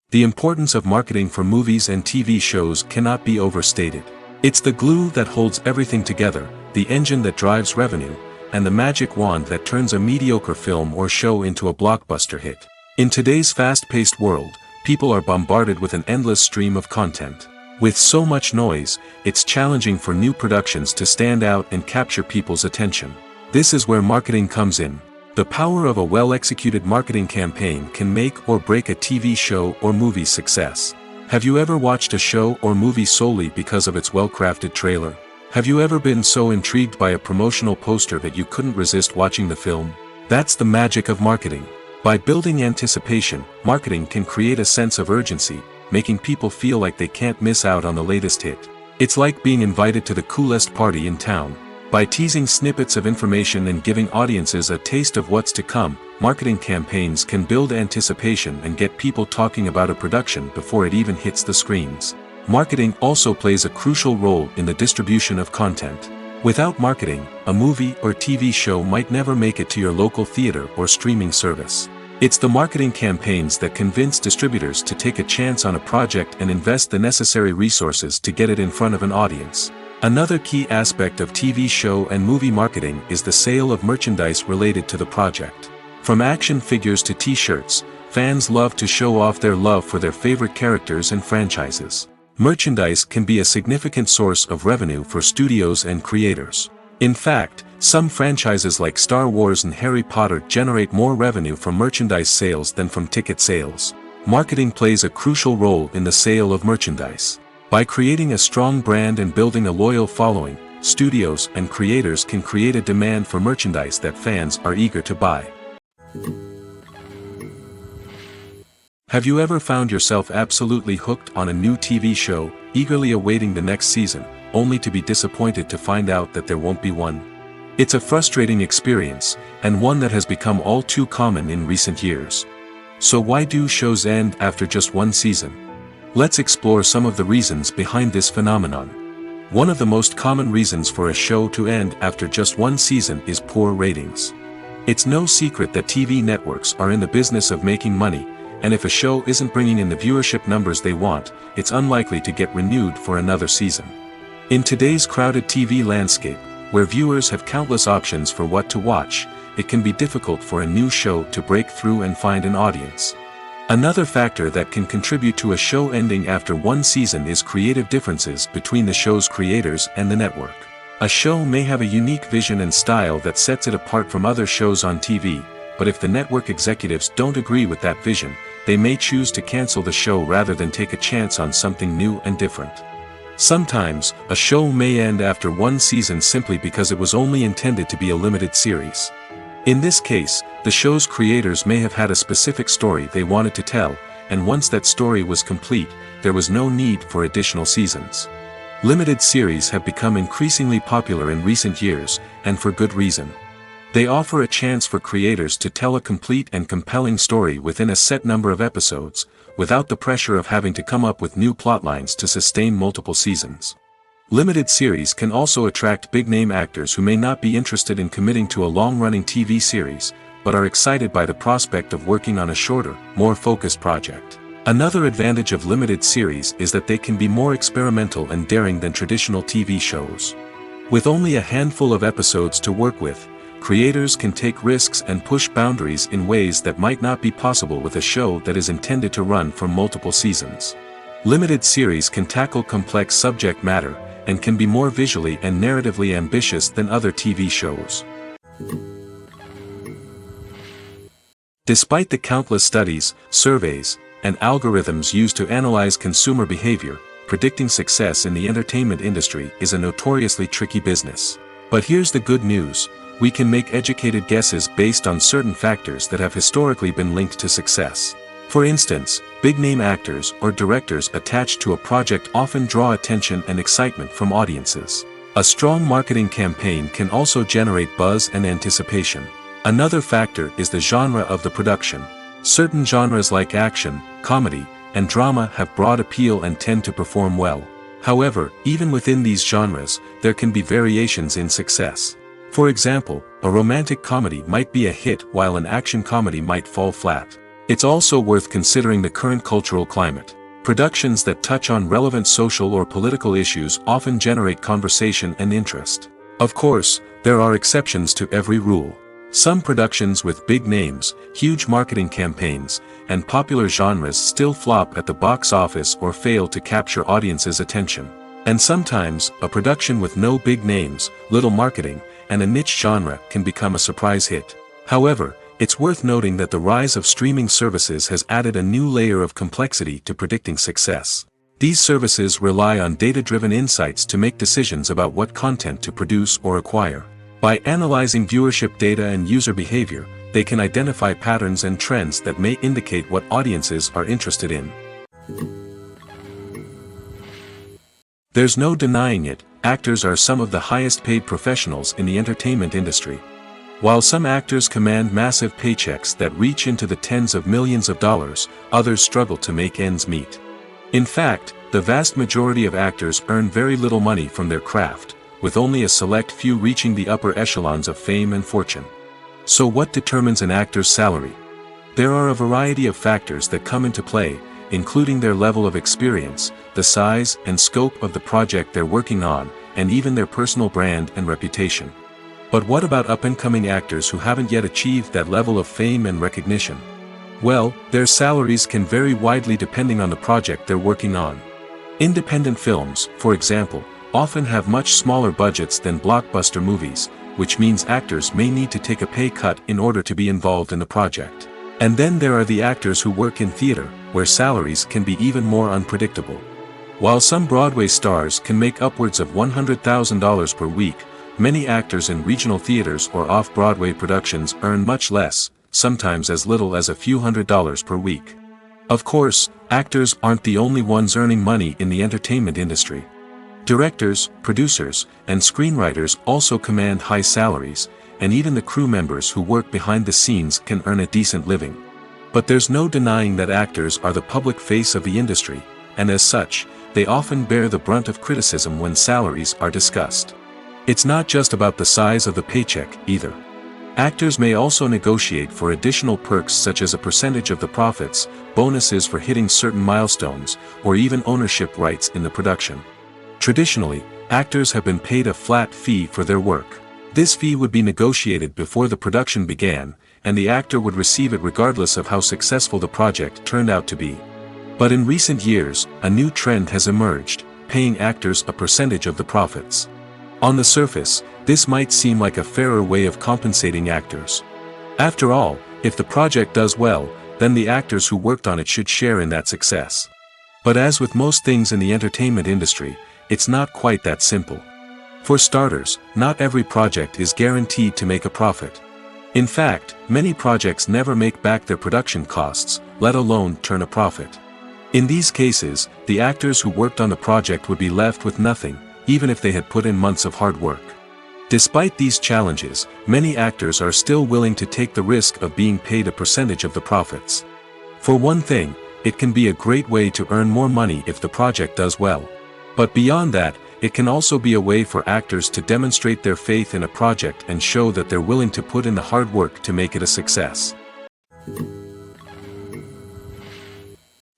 Speaker 1: The importance of marketing for movies and TV shows cannot be overstated. It's the glue that holds everything together, the engine that drives revenue, and the magic wand that turns a mediocre film or show into a blockbuster hit. In today's fast-paced world, people are bombarded with an endless stream of content. With so much noise, it's challenging for new productions to stand out and capture people's attention. This is where marketing comes in. The power of a well-executed marketing campaign can make or break a TV show or movie's success. Have you ever watched a show or movie solely because of its well-crafted trailer? Have you ever been so intrigued by a promotional poster that you couldn't resist watching the film? That's the magic of marketing. By building anticipation, marketing can create a sense of urgency, making people feel like they can't miss out on the latest hit. It's like being invited to the coolest party in town. By teasing snippets of information and giving audiences a taste of what's to come, marketing campaigns can build anticipation and get people talking about a production before it even hits the screens. Marketing also plays a crucial role in the distribution of content. Without marketing, a movie or TV show might never make it to your local theater or streaming service. It's the marketing campaigns that convince distributors to take a chance on a project and invest the necessary resources to get it in front of an audience. Another key aspect of TV show and movie marketing is the sale of merchandise related to the project. From action figures to t-shirts, fans love to show off their love for their favorite characters and franchises. Merchandise can be a significant source of revenue for studios and creators. In fact, some franchises like Star Wars and Harry Potter generate more revenue from merchandise sales than from ticket sales. Marketing plays a crucial role in the sale of merchandise. By creating a strong brand and building a loyal following, studios and creators can create a demand for merchandise that fans are eager to buy. Have you ever found yourself absolutely hooked on a new TV show, eagerly awaiting the next season, only to be disappointed to find out that there won't be one? It's a frustrating experience, and one that has become all too common in recent years. So why do shows end after just one season? Let's explore some of the reasons behind this phenomenon. One of the most common reasons for a show to end after just one season is poor ratings. It's no secret that TV networks are in the business of making money, and if a show isn't bringing in the viewership numbers they want, it's unlikely to get renewed for another season. In today's crowded TV landscape, where viewers have countless options for what to watch, it can be difficult for a new show to break through and find an audience. Another factor that can contribute to a show ending after one season is creative differences between the show's creators and the network. A show may have a unique vision and style that sets it apart from other shows on TV, but if the network executives don't agree with that vision, they may choose to cancel the show rather than take a chance on something new and different. Sometimes, a show may end after one season simply because it was only intended to be a limited series. In this case, the show's creators may have had a specific story they wanted to tell, and once that story was complete, there was no need for additional seasons. Limited series have become increasingly popular in recent years, and for good reason. They offer a chance for creators to tell a complete and compelling story within a set number of episodes, without the pressure of having to come up with new plotlines to sustain multiple seasons. Limited series can also attract big-name actors who may not be interested in committing to a long-running TV series, but are excited by the prospect of working on a shorter, more focused project. Another advantage of limited series is that they can be more experimental and daring than traditional TV shows. With only a handful of episodes to work with, creators can take risks and push boundaries in ways that might not be possible with a show that is intended to run for multiple seasons. Limited series can tackle complex subject matter, and can be more visually and narratively ambitious than other TV shows. Despite the countless studies, surveys, and algorithms used to analyze consumer behavior, predicting success in the entertainment industry is a notoriously tricky business. But here's the good news: we can make educated guesses based on certain factors that have historically been linked to success. For instance, big-name actors or directors attached to a project often draw attention and excitement from audiences. A strong marketing campaign can also generate buzz and anticipation. Another factor is the genre of the production. Certain genres like action, comedy, and drama have broad appeal and tend to perform well. However, even within these genres, there can be variations in success. For example, a romantic comedy might be a hit while an action comedy might fall flat. It's also worth considering the current cultural climate. Productions that touch on relevant social or political issues often generate conversation and interest. Of course, there are exceptions to every rule. Some productions with big names, huge marketing campaigns, and popular genres still flop at the box office or fail to capture audiences' attention. And sometimes, a production with no big names, little marketing, and a niche genre can become a surprise hit. However, it's worth noting that the rise of streaming services has added a new layer of complexity to predicting success. These services rely on data-driven insights to make decisions about what content to produce or acquire. By analyzing viewership data and user behavior, they can identify patterns and trends that may indicate what audiences are interested in. There's no denying it, actors are some of the highest-paid professionals in the entertainment industry. While some actors command massive paychecks that reach into the tens of millions of dollars, others struggle to make ends meet. In fact, the vast majority of actors earn very little money from their craft, with only a select few reaching the upper echelons of fame and fortune. So what determines an actor's salary? There are a variety of factors that come into play, including their level of experience, the size and scope of the project they're working on, and even their personal brand and reputation. But what about up-and-coming actors who haven't yet achieved that level of fame and recognition? Well, their salaries can vary widely depending on the project they're working on. Independent films, for example, often have much smaller budgets than blockbuster movies, which means actors may need to take a pay cut in order to be involved in the project. And then there are the actors who work in theater, where salaries can be even more unpredictable. While some Broadway stars can make upwards of $100,000 per week, many actors in regional theaters or off-Broadway productions earn much less, sometimes as little as a few $100s per week. Of course, actors aren't the only ones earning money in the entertainment industry. Directors, producers, and screenwriters also command high salaries, and even the crew members who work behind the scenes can earn a decent living. But there's no denying that actors are the public face of the industry, and as such, they often bear the brunt of criticism when salaries are discussed. It's not just about the size of the paycheck, either. Actors may also negotiate for additional perks such as a percentage of the profits, bonuses for hitting certain milestones, or even ownership rights in the production. Traditionally, actors have been paid a flat fee for their work. This fee would be negotiated before the production began, and the actor would receive it regardless of how successful the project turned out to be. But in recent years, a new trend has emerged, paying actors a percentage of the profits. On the surface, this might seem like a fairer way of compensating actors. After all, if the project does well, then the actors who worked on it should share in that success. But as with most things in the entertainment industry, it's not quite that simple. For starters, not every project is guaranteed to make a profit. In fact, many projects never make back their production costs, let alone turn a profit. In these cases, the actors who worked on the project would be left with nothing, even if they had put in months of hard work. Despite these challenges, many actors are still willing to take the risk of being paid a percentage of the profits. For one thing, it can be a great way to earn more money if the project does well. But beyond that, it can also be a way for actors to demonstrate their faith in a project and show that they're willing to put in the hard work to make it a success.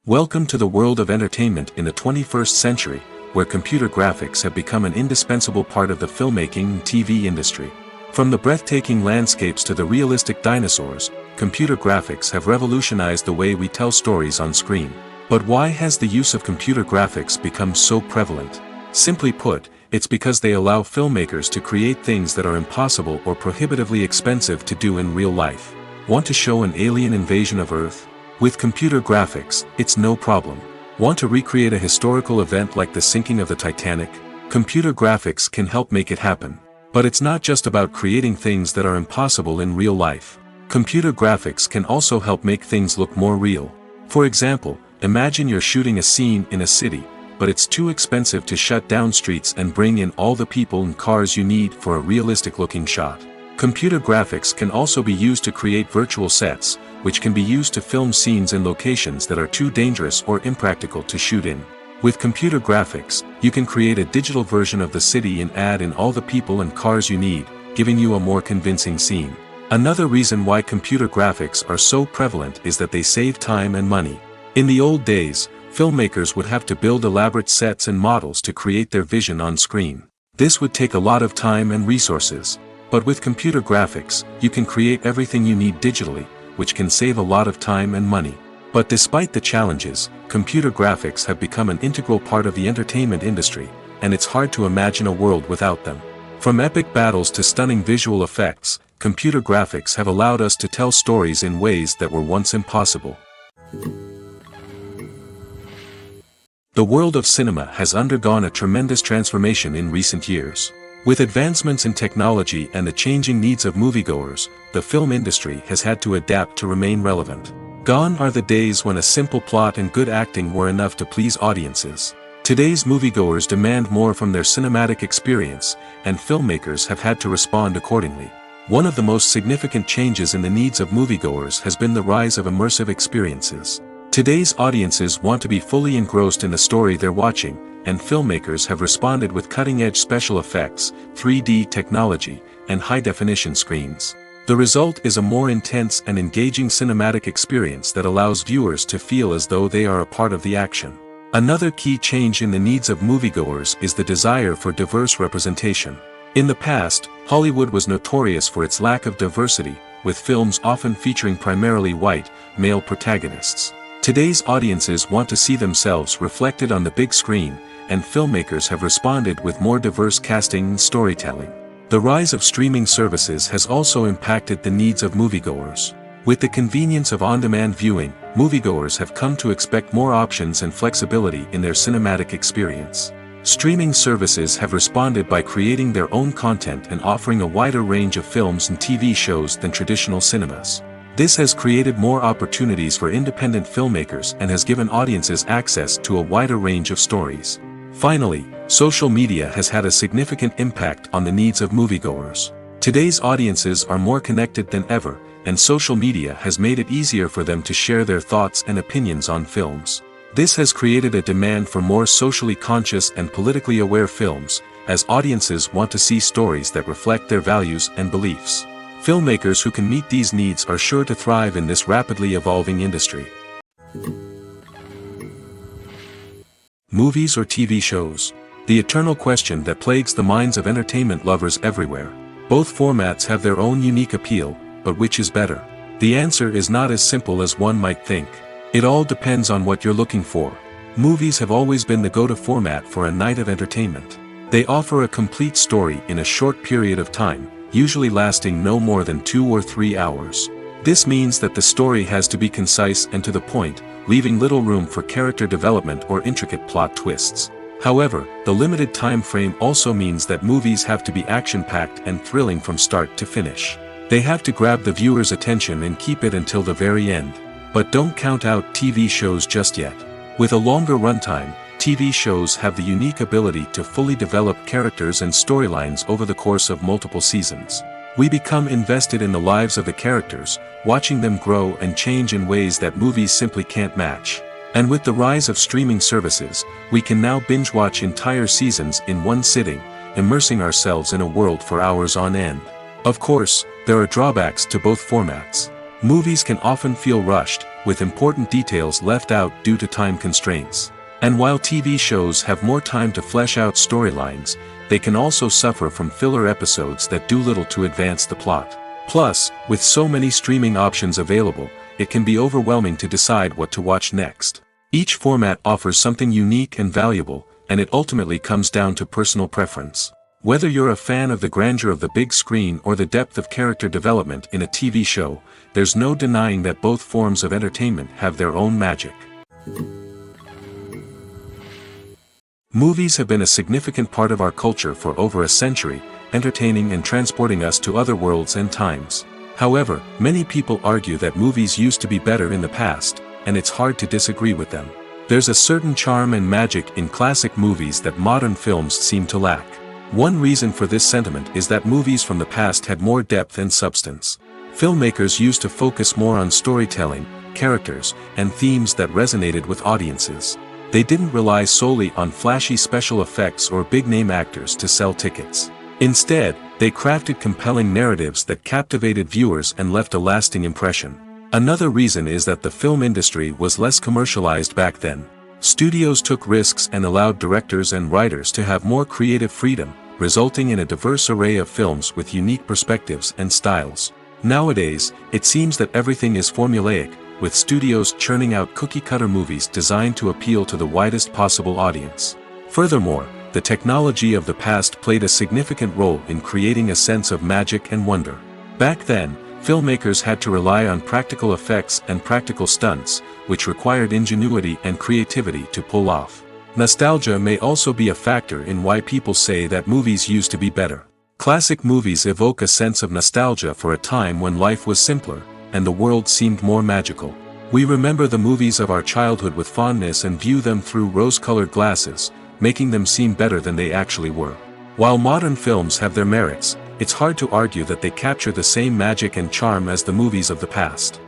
Speaker 1: Welcome to the world of entertainment in the 21st century, where computer graphics have become an indispensable part of the filmmaking and TV industry. From the breathtaking landscapes to the realistic dinosaurs, computer graphics have revolutionized the way we tell stories on screen. But why has the use of computer graphics become so prevalent? Simply put, it's because they allow filmmakers to create things that are impossible or prohibitively expensive to do in real life. Want to show an alien invasion of Earth? With computer graphics, it's no problem. Want to recreate a historical event like the sinking of the Titanic? Computer graphics can help make it happen. But it's not just about creating things that are impossible in real life. Computer graphics can also help make things look more real. For example, imagine you're shooting a scene in a city, but it's too expensive to shut down streets and bring in all the people and cars you need for a realistic-looking shot. Computer graphics can also be used to create virtual sets, which can be used to film scenes in locations that are too dangerous or impractical to shoot in. With computer graphics, you can create a digital version of the city and add in all the people and cars you need, giving you a more convincing scene. Another reason why computer graphics are so prevalent is that they save time and money. In the old days, filmmakers would have to build elaborate sets and models to create their vision on screen. This would take a lot of time and resources. But with computer graphics, you can create everything you need digitally, which can save a lot of time and money. But despite the challenges, computer graphics have become an integral part of the entertainment industry, and it's hard to imagine a world without them. From epic battles to stunning visual effects, computer graphics have allowed us to tell stories in ways that were once impossible. The world of cinema has undergone a tremendous transformation in recent years. With advancements in technology and the changing needs of moviegoers, the film industry has had to adapt to remain relevant. Gone are the days when a simple plot and good acting were enough to please audiences. Today's moviegoers demand more from their cinematic experience, and filmmakers have had to respond accordingly. One of the most significant changes in the needs of moviegoers has been the rise of immersive experiences. Today's audiences want to be fully engrossed in the story they're watching, and filmmakers have responded with cutting-edge special effects, 3D technology, and high-definition screens. The result is a more intense and engaging cinematic experience that allows viewers to feel as though they are a part of the action. Another key change in the needs of moviegoers is the desire for diverse representation. In the past, Hollywood was notorious for its lack of diversity, with films often featuring primarily white, male protagonists. Today's audiences want to see themselves reflected on the big screen, and filmmakers have responded with more diverse casting and storytelling. The rise of streaming services has also impacted the needs of moviegoers. With the convenience of on-demand viewing, moviegoers have come to expect more options and flexibility in their cinematic experience. Streaming services have responded by creating their own content and offering a wider range of films and TV shows than traditional cinemas. This has created more opportunities for independent filmmakers and has given audiences access to a wider range of stories. Finally, social media has had a significant impact on the needs of moviegoers. Today's audiences are more connected than ever, and social media has made it easier for them to share their thoughts and opinions on films. This has created a demand for more socially conscious and politically aware films, as audiences want to see stories that reflect their values and beliefs. Filmmakers who can meet these needs are sure to thrive in this rapidly evolving industry. Movies or TV shows? The eternal question that plagues the minds of entertainment lovers everywhere. Both formats have their own unique appeal, but which is better? The answer is not as simple as one might think. It all depends on what you're looking for. Movies have always been the go-to format for a night of entertainment. They offer a complete story in a short period of time, usually lasting no more than 2 or 3 hours. This means that the story has to be concise and to the point, leaving little room for character development or intricate plot twists. However, the limited time frame also means that movies have to be action-packed and thrilling from start to finish. They have to grab the viewer's attention and keep it until the very end. But don't count out TV shows just yet. With a longer runtime, TV shows have the unique ability to fully develop characters and storylines over the course of multiple seasons. We become invested in the lives of the characters, watching them grow and change in ways that movies simply can't match. And with the rise of streaming services, we can now binge-watch entire seasons in one sitting, immersing ourselves in a world for hours on end. Of course, there are drawbacks to both formats. Movies can often feel rushed, with important details left out due to time constraints. And while TV shows have more time to flesh out storylines, they can also suffer from filler episodes that do little to advance the plot. Plus, with so many streaming options available, it can be overwhelming to decide what to watch next. Each format offers something unique and valuable, and it ultimately comes down to personal preference. Whether you're a fan of the grandeur of the big screen or the depth of character development in a TV show, there's no denying that both forms of entertainment have their own magic. Movies have been a significant part of our culture for over a century, entertaining and transporting us to other worlds and times. However, many people argue that movies used to be better in the past, and it's hard to disagree with them. There's a certain charm and magic in classic movies that modern films seem to lack. One reason for this sentiment is that movies from the past had more depth and substance. Filmmakers used to focus more on storytelling, characters, and themes that resonated with audiences. They didn't rely solely on flashy special effects or big-name actors to sell tickets. Instead, they crafted compelling narratives that captivated viewers and left a lasting impression. Another reason is that the film industry was less commercialized back then. Studios took risks and allowed directors and writers to have more creative freedom, resulting in a diverse array of films with unique perspectives and styles. Nowadays, it seems that everything is formulaic, with studios churning out cookie-cutter movies designed to appeal to the widest possible audience. Furthermore, the technology of the past played a significant role in creating a sense of magic and wonder. Back then, filmmakers had to rely on practical effects and practical stunts, which required ingenuity and creativity to pull off. Nostalgia may also be a factor in why people say that movies used to be better. Classic movies evoke a sense of nostalgia for a time when life was simpler, and the world seemed more magical. We remember the movies of our childhood with fondness and view them through rose-colored glasses, making them seem better than they actually were. While modern films have their merits, it's hard to argue that they capture the same magic and charm as the movies of the past.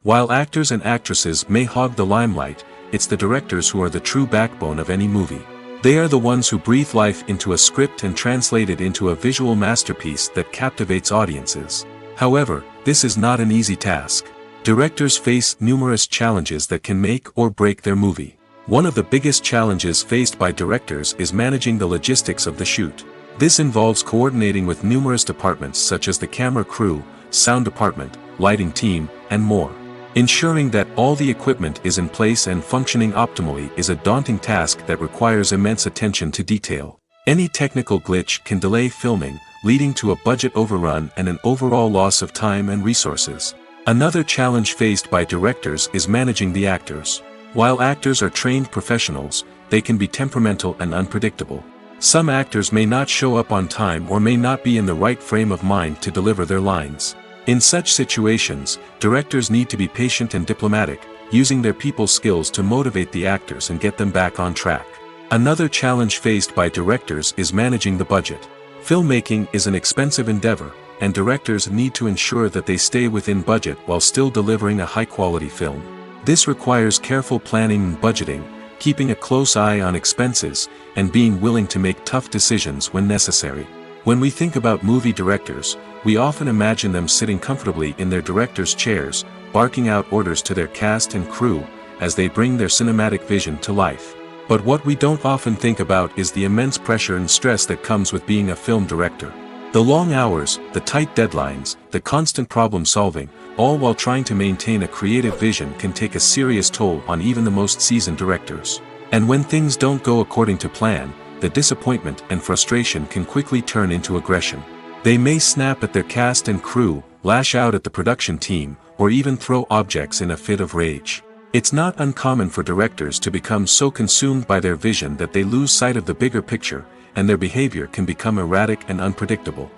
Speaker 1: While actors and actresses may hog the limelight, it's the directors who are the true backbone of any movie. They are the ones who breathe life into a script and translate it into a visual masterpiece that captivates audiences. However, this is not an easy task. Directors face numerous challenges that can make or break their movie. One of the biggest challenges faced by directors is managing the logistics of the shoot. This involves coordinating with numerous departments such as the camera crew, sound department, lighting team, and more. Ensuring that all the equipment is in place and functioning optimally is a daunting task that requires immense attention to detail. Any technical glitch can delay filming, leading to a budget overrun and an overall loss of time and resources. Another challenge faced by directors is managing the actors. While actors are trained professionals, they can be temperamental and unpredictable. Some actors may not show up on time or may not be in the right frame of mind to deliver their lines. In such situations, directors need to be patient and diplomatic, using their people skills to motivate the actors and get them back on track. Another challenge faced by directors is managing the budget. Filmmaking is an expensive endeavor, and directors need to ensure that they stay within budget while still delivering a high-quality film. This requires careful planning and budgeting, keeping a close eye on expenses, and being willing to make tough decisions when necessary. When we think about movie directors, we often imagine them sitting comfortably in their director's chairs, barking out orders to their cast and crew, as they bring their cinematic vision to life. But what we don't often think about is the immense pressure and stress that comes with being a film director. The long hours, the tight deadlines, the constant problem solving, all while trying to maintain a creative vision can take a serious toll on even the most seasoned directors. And when things don't go according to plan, the disappointment and frustration can quickly turn into aggression. They may snap at their cast and crew, lash out at the production team, or even throw objects in a fit of rage. It's not uncommon for directors to become so consumed by their vision that they lose sight of the bigger picture, and their behavior can become erratic and unpredictable.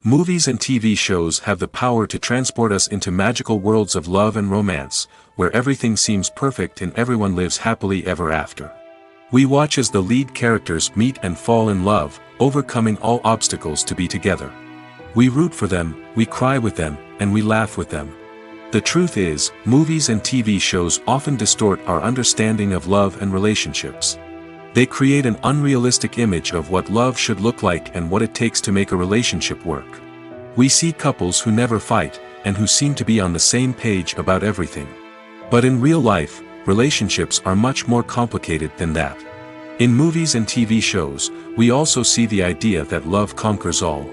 Speaker 1: Movies and TV shows have the power to transport us into magical worlds of love and romance, where everything seems perfect and everyone lives happily ever after. We watch as the lead characters meet and fall in love, overcoming all obstacles to be together. We root for them, we cry with them, and we laugh with them. The truth is, movies and TV shows often distort our understanding of love and relationships. They create an unrealistic image of what love should look like and what it takes to make a relationship work. We see couples who never fight, and who seem to be on the same page about everything. But in real life, relationships are much more complicated than that. In movies and TV shows, we also see the idea that love conquers all.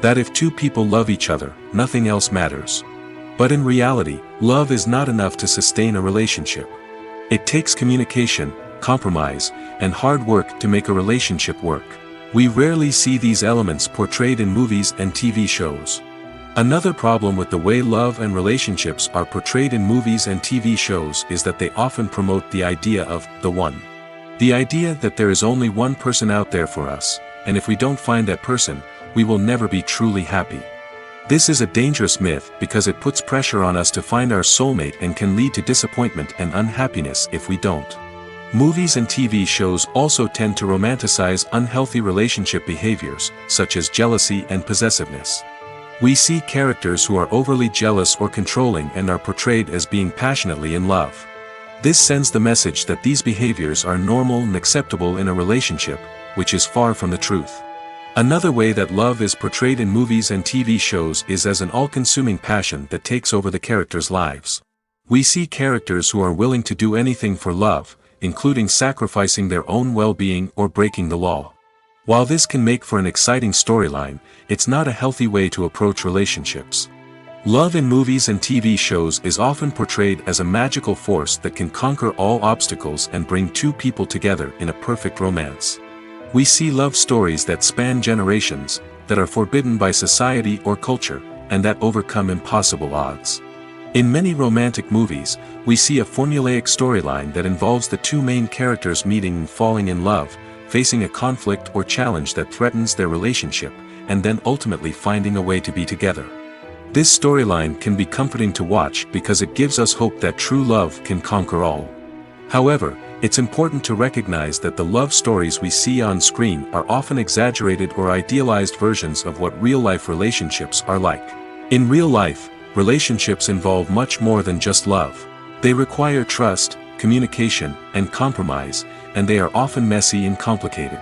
Speaker 1: That if two people love each other, nothing else matters. But in reality, love is not enough to sustain a relationship. It takes communication, compromise, and hard work to make a relationship work. We rarely see these elements portrayed in movies and TV shows. Another problem with the way love and relationships are portrayed in movies and TV shows is that they often promote the idea of the one. The idea that there is only one person out there for us, and if we don't find that person, we will never be truly happy. This is a dangerous myth because it puts pressure on us to find our soulmate and can lead to disappointment and unhappiness if we don't. Movies and TV shows also tend to romanticize unhealthy relationship behaviors, such as jealousy and possessiveness. We see characters who are overly jealous or controlling and are portrayed as being passionately in love. This sends the message that these behaviors are normal and acceptable in a relationship, which is far from the truth. Another way that love is portrayed in movies and TV shows is as an all-consuming passion that takes over the characters' lives. We see characters who are willing to do anything for love, including sacrificing their own well-being or breaking the law. While this can make for an exciting storyline, it's not a healthy way to approach relationships. Love in movies and TV shows is often portrayed as a magical force that can conquer all obstacles and bring two people together in a perfect romance. We see love stories that span generations, that are forbidden by society or culture, and that overcome impossible odds. In many romantic movies, we see a formulaic storyline that involves the two main characters meeting and falling in love, facing a conflict or challenge that threatens their relationship, and then ultimately finding a way to be together. This storyline can be comforting to watch because it gives us hope that true love can conquer all. However, it's important to recognize that the love stories we see on screen are often exaggerated or idealized versions of what real-life relationships are like. In real life, relationships involve much more than just love. They require trust, communication, and compromise, and they are often messy and complicated.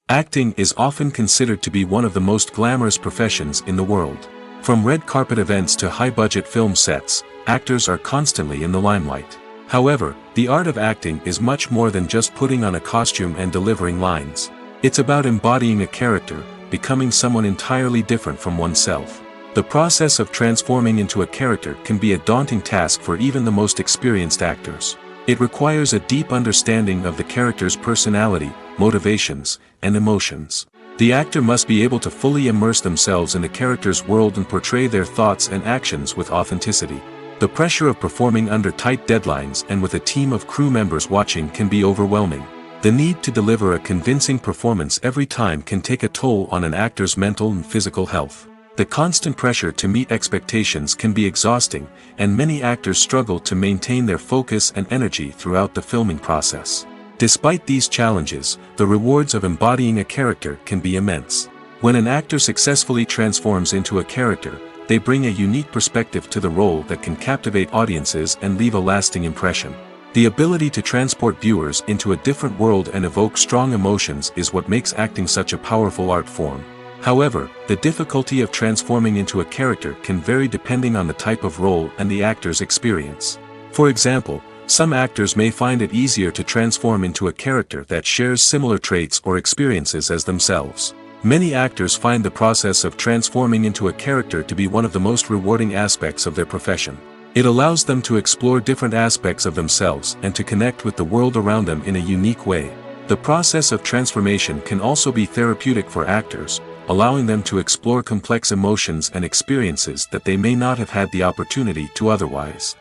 Speaker 1: Acting is often considered to be one of the most glamorous professions in the world. From red carpet events to high-budget film sets, actors are constantly in the limelight. However, the art of acting is much more than just putting on a costume and delivering lines. It's about embodying a character, becoming someone entirely different from oneself. The process of transforming into a character can be a daunting task for even the most experienced actors. It requires a deep understanding of the character's personality, motivations, and emotions. The actor must be able to fully immerse themselves in the character's world and portray their thoughts and actions with authenticity. The pressure of performing under tight deadlines and with a team of crew members watching can be overwhelming. The need to deliver a convincing performance every time can take a toll on an actor's mental and physical health. The constant pressure to meet expectations can be exhausting, and many actors struggle to maintain their focus and energy throughout the filming process. Despite these challenges, the rewards of embodying a character can be immense. When an actor successfully transforms into a character, they bring a unique perspective to the role that can captivate audiences and leave a lasting impression. The ability to transport viewers into a different world and evoke strong emotions is what makes acting such a powerful art form. However, the difficulty of transforming into a character can vary depending on the type of role and the actor's experience. For example, some actors may find it easier to transform into a character that shares similar traits or experiences as themselves. Many actors find the process of transforming into a character to be one of the most rewarding aspects of their profession. It allows them to explore different aspects of themselves and to connect with the world around them in a unique way. The process of transformation can also be therapeutic for actors, allowing them to explore complex emotions and experiences that they may not have had the opportunity to otherwise.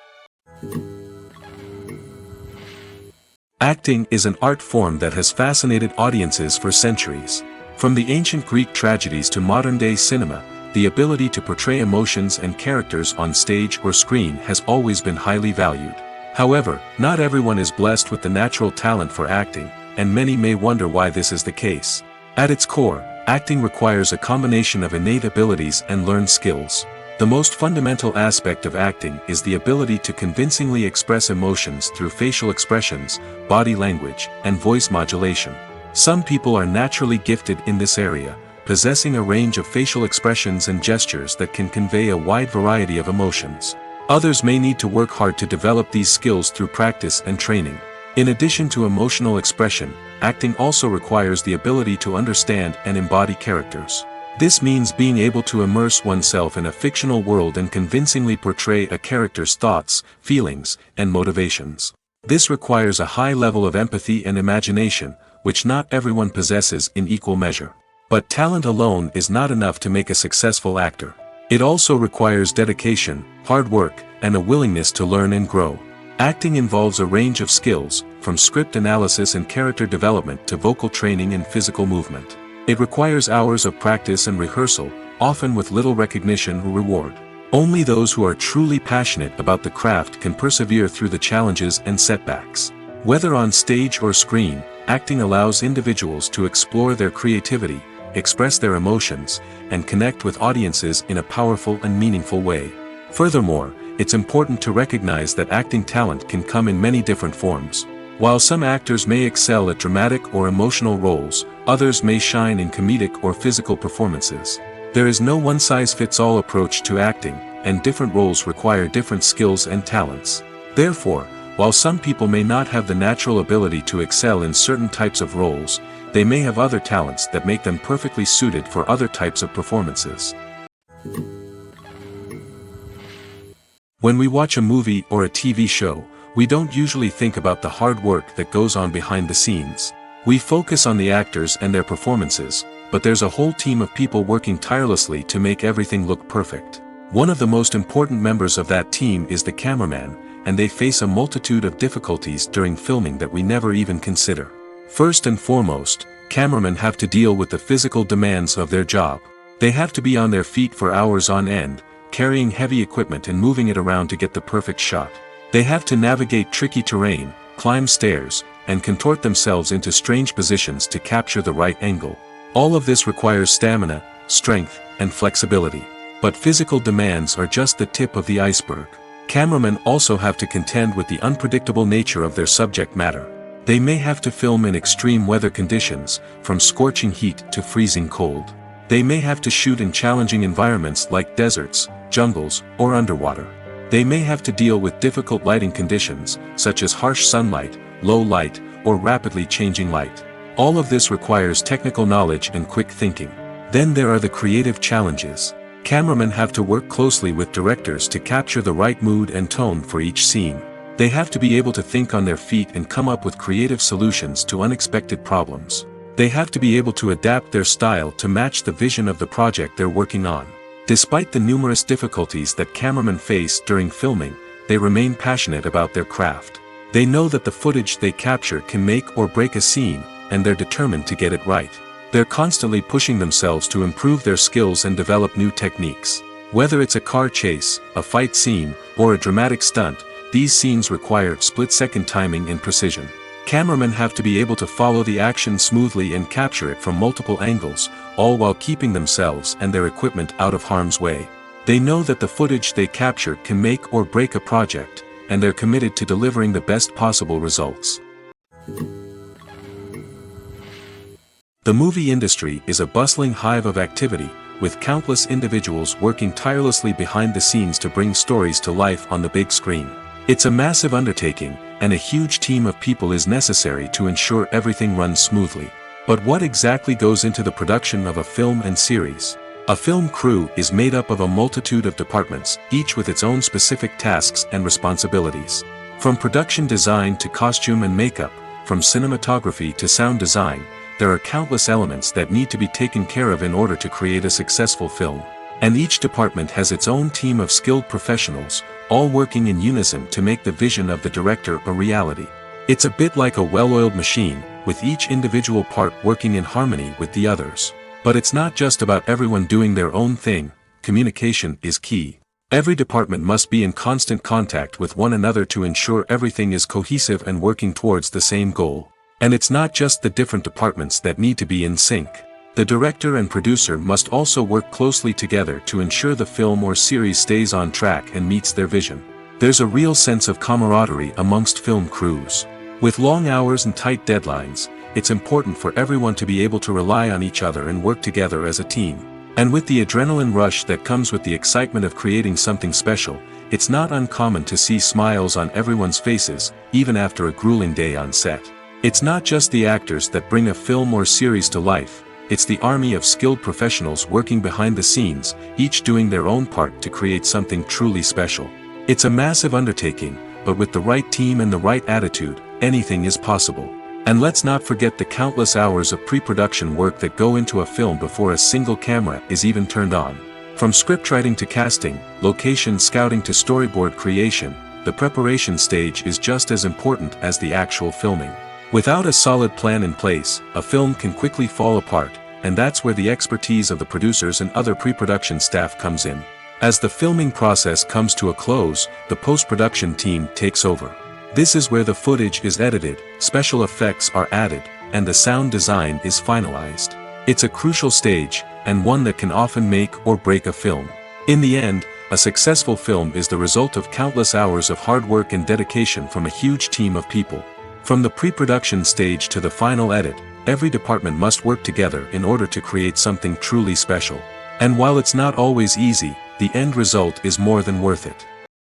Speaker 1: Acting is an art form that has fascinated audiences for centuries. From the ancient Greek tragedies to modern-day cinema, the ability to portray emotions and characters on stage or screen has always been highly valued. However, not everyone is blessed with the natural talent for acting, and many may wonder why this is the case. At its core, acting requires a combination of innate abilities and learned skills. The most fundamental aspect of acting is the ability to convincingly express emotions through facial expressions, body language, and voice modulation. Some people are naturally gifted in this area, possessing a range of facial expressions and gestures that can convey a wide variety of emotions. Others may need to work hard to develop these skills through practice and training. In addition to emotional expression, acting also requires the ability to understand and embody characters. This means being able to immerse oneself in a fictional world and convincingly portray a character's thoughts, feelings, and motivations. This requires a high level of empathy and imagination, which not everyone possesses in equal measure. But talent alone is not enough to make a successful actor. It also requires dedication, hard work, and a willingness to learn and grow. Acting involves a range of skills, from script analysis and character development to vocal training and physical movement. It requires hours of practice and rehearsal, often with little recognition or reward. Only those who are truly passionate about the craft can persevere through the challenges and setbacks. Whether on stage or screen, acting allows individuals to explore their creativity, express their emotions, and connect with audiences in a powerful and meaningful way. Furthermore, it's important to recognize that acting talent can come in many different forms. While some actors may excel at dramatic or emotional roles, others may shine in comedic or physical performances. There is no one-size-fits-all approach to acting, and different roles require different skills and talents. Therefore, while some people may not have the natural ability to excel in certain types of roles, they may have other talents that make them perfectly suited for other types of performances. When we watch a movie or a TV show, we don't usually think about the hard work that goes on behind the scenes. We focus on the actors and their performances, but there's a whole team of people working tirelessly to make everything look perfect. One of the most important members of that team is the cameraman, and they face a multitude of difficulties during filming that we never even consider. First and foremost, cameramen have to deal with the physical demands of their job. They have to be on their feet for hours on end, carrying heavy equipment and moving it around to get the perfect shot. They have to navigate tricky terrain, climb stairs, and contort themselves into strange positions to capture the right angle. All of this requires stamina, strength, and flexibility. But physical demands are just the tip of the iceberg. Cameramen also have to contend with the unpredictable nature of their subject matter. They may have to film in extreme weather conditions, from scorching heat to freezing cold. They may have to shoot in challenging environments like deserts, jungles, or underwater. They may have to deal with difficult lighting conditions, such as harsh sunlight, low light, or rapidly changing light. All of this requires technical knowledge and quick thinking. Then there are the creative challenges. Cameramen have to work closely with directors to capture the right mood and tone for each scene. They have to be able to think on their feet and come up with creative solutions to unexpected problems. They have to be able to adapt their style to match the vision of the project they're working on. Despite the numerous difficulties that cameramen face during filming, they remain passionate about their craft. They know that the footage they capture can make or break a scene, and they're determined to get it right. They're constantly pushing themselves to improve their skills and develop new techniques. Whether it's a car chase, a fight scene, or a dramatic stunt, these scenes require split-second timing and precision. Cameramen have to be able to follow the action smoothly and capture it from multiple angles, all while keeping themselves and their equipment out of harm's way. They know that the footage they capture can make or break a project, and they're committed to delivering the best possible results. The movie industry is a bustling hive of activity, with countless individuals working tirelessly behind the scenes to bring stories to life on the big screen. It's a massive undertaking, and a huge team of people is necessary to ensure everything runs smoothly. But what exactly goes into the production of a film and series? A film crew is made up of a multitude of departments, each with its own specific tasks and responsibilities. From production design to costume and makeup, from cinematography to sound design, there are countless elements that need to be taken care of in order to create a successful film. And each department has its own team of skilled professionals, all working in unison to make the vision of the director a reality. It's a bit like a well-oiled machine, with each individual part working in harmony with the others. But it's not just about everyone doing their own thing. Communication is key. Every department must be in constant contact with one another to ensure everything is cohesive and working towards the same goal. And it's not just the different departments that need to be in sync. The director and producer must also work closely together to ensure the film or series stays on track and meets their vision. There's a real sense of camaraderie amongst film crews. With long hours and tight deadlines, it's important for everyone to be able to rely on each other and work together as a team. And with the adrenaline rush that comes with the excitement of creating something special, it's not uncommon to see smiles on everyone's faces, even after a grueling day on set. It's not just the actors that bring a film or series to life. It's the army of skilled professionals working behind the scenes, each doing their own part to create something truly special. It's a massive undertaking, but with the right team and the right attitude, anything is possible. And let's not forget the countless hours of pre-production work that go into a film before a single camera is even turned on. From scriptwriting to casting, location scouting to storyboard creation, the preparation stage is just as important as the actual filming. Without a solid plan in place, a film can quickly fall apart, and that's where the expertise of the producers and other pre-production staff comes in. As the filming process comes to a close, the post-production team takes over. This is where the footage is edited, special effects are added, and the sound design is finalized. It's a crucial stage, and one that can often make or break a film. In the end, a successful film is the result of countless hours of hard work and dedication from a huge team of people. From the pre-production stage to the final edit, every department must work together in order to create something truly special. And while it's not always easy, the end result is more than worth it.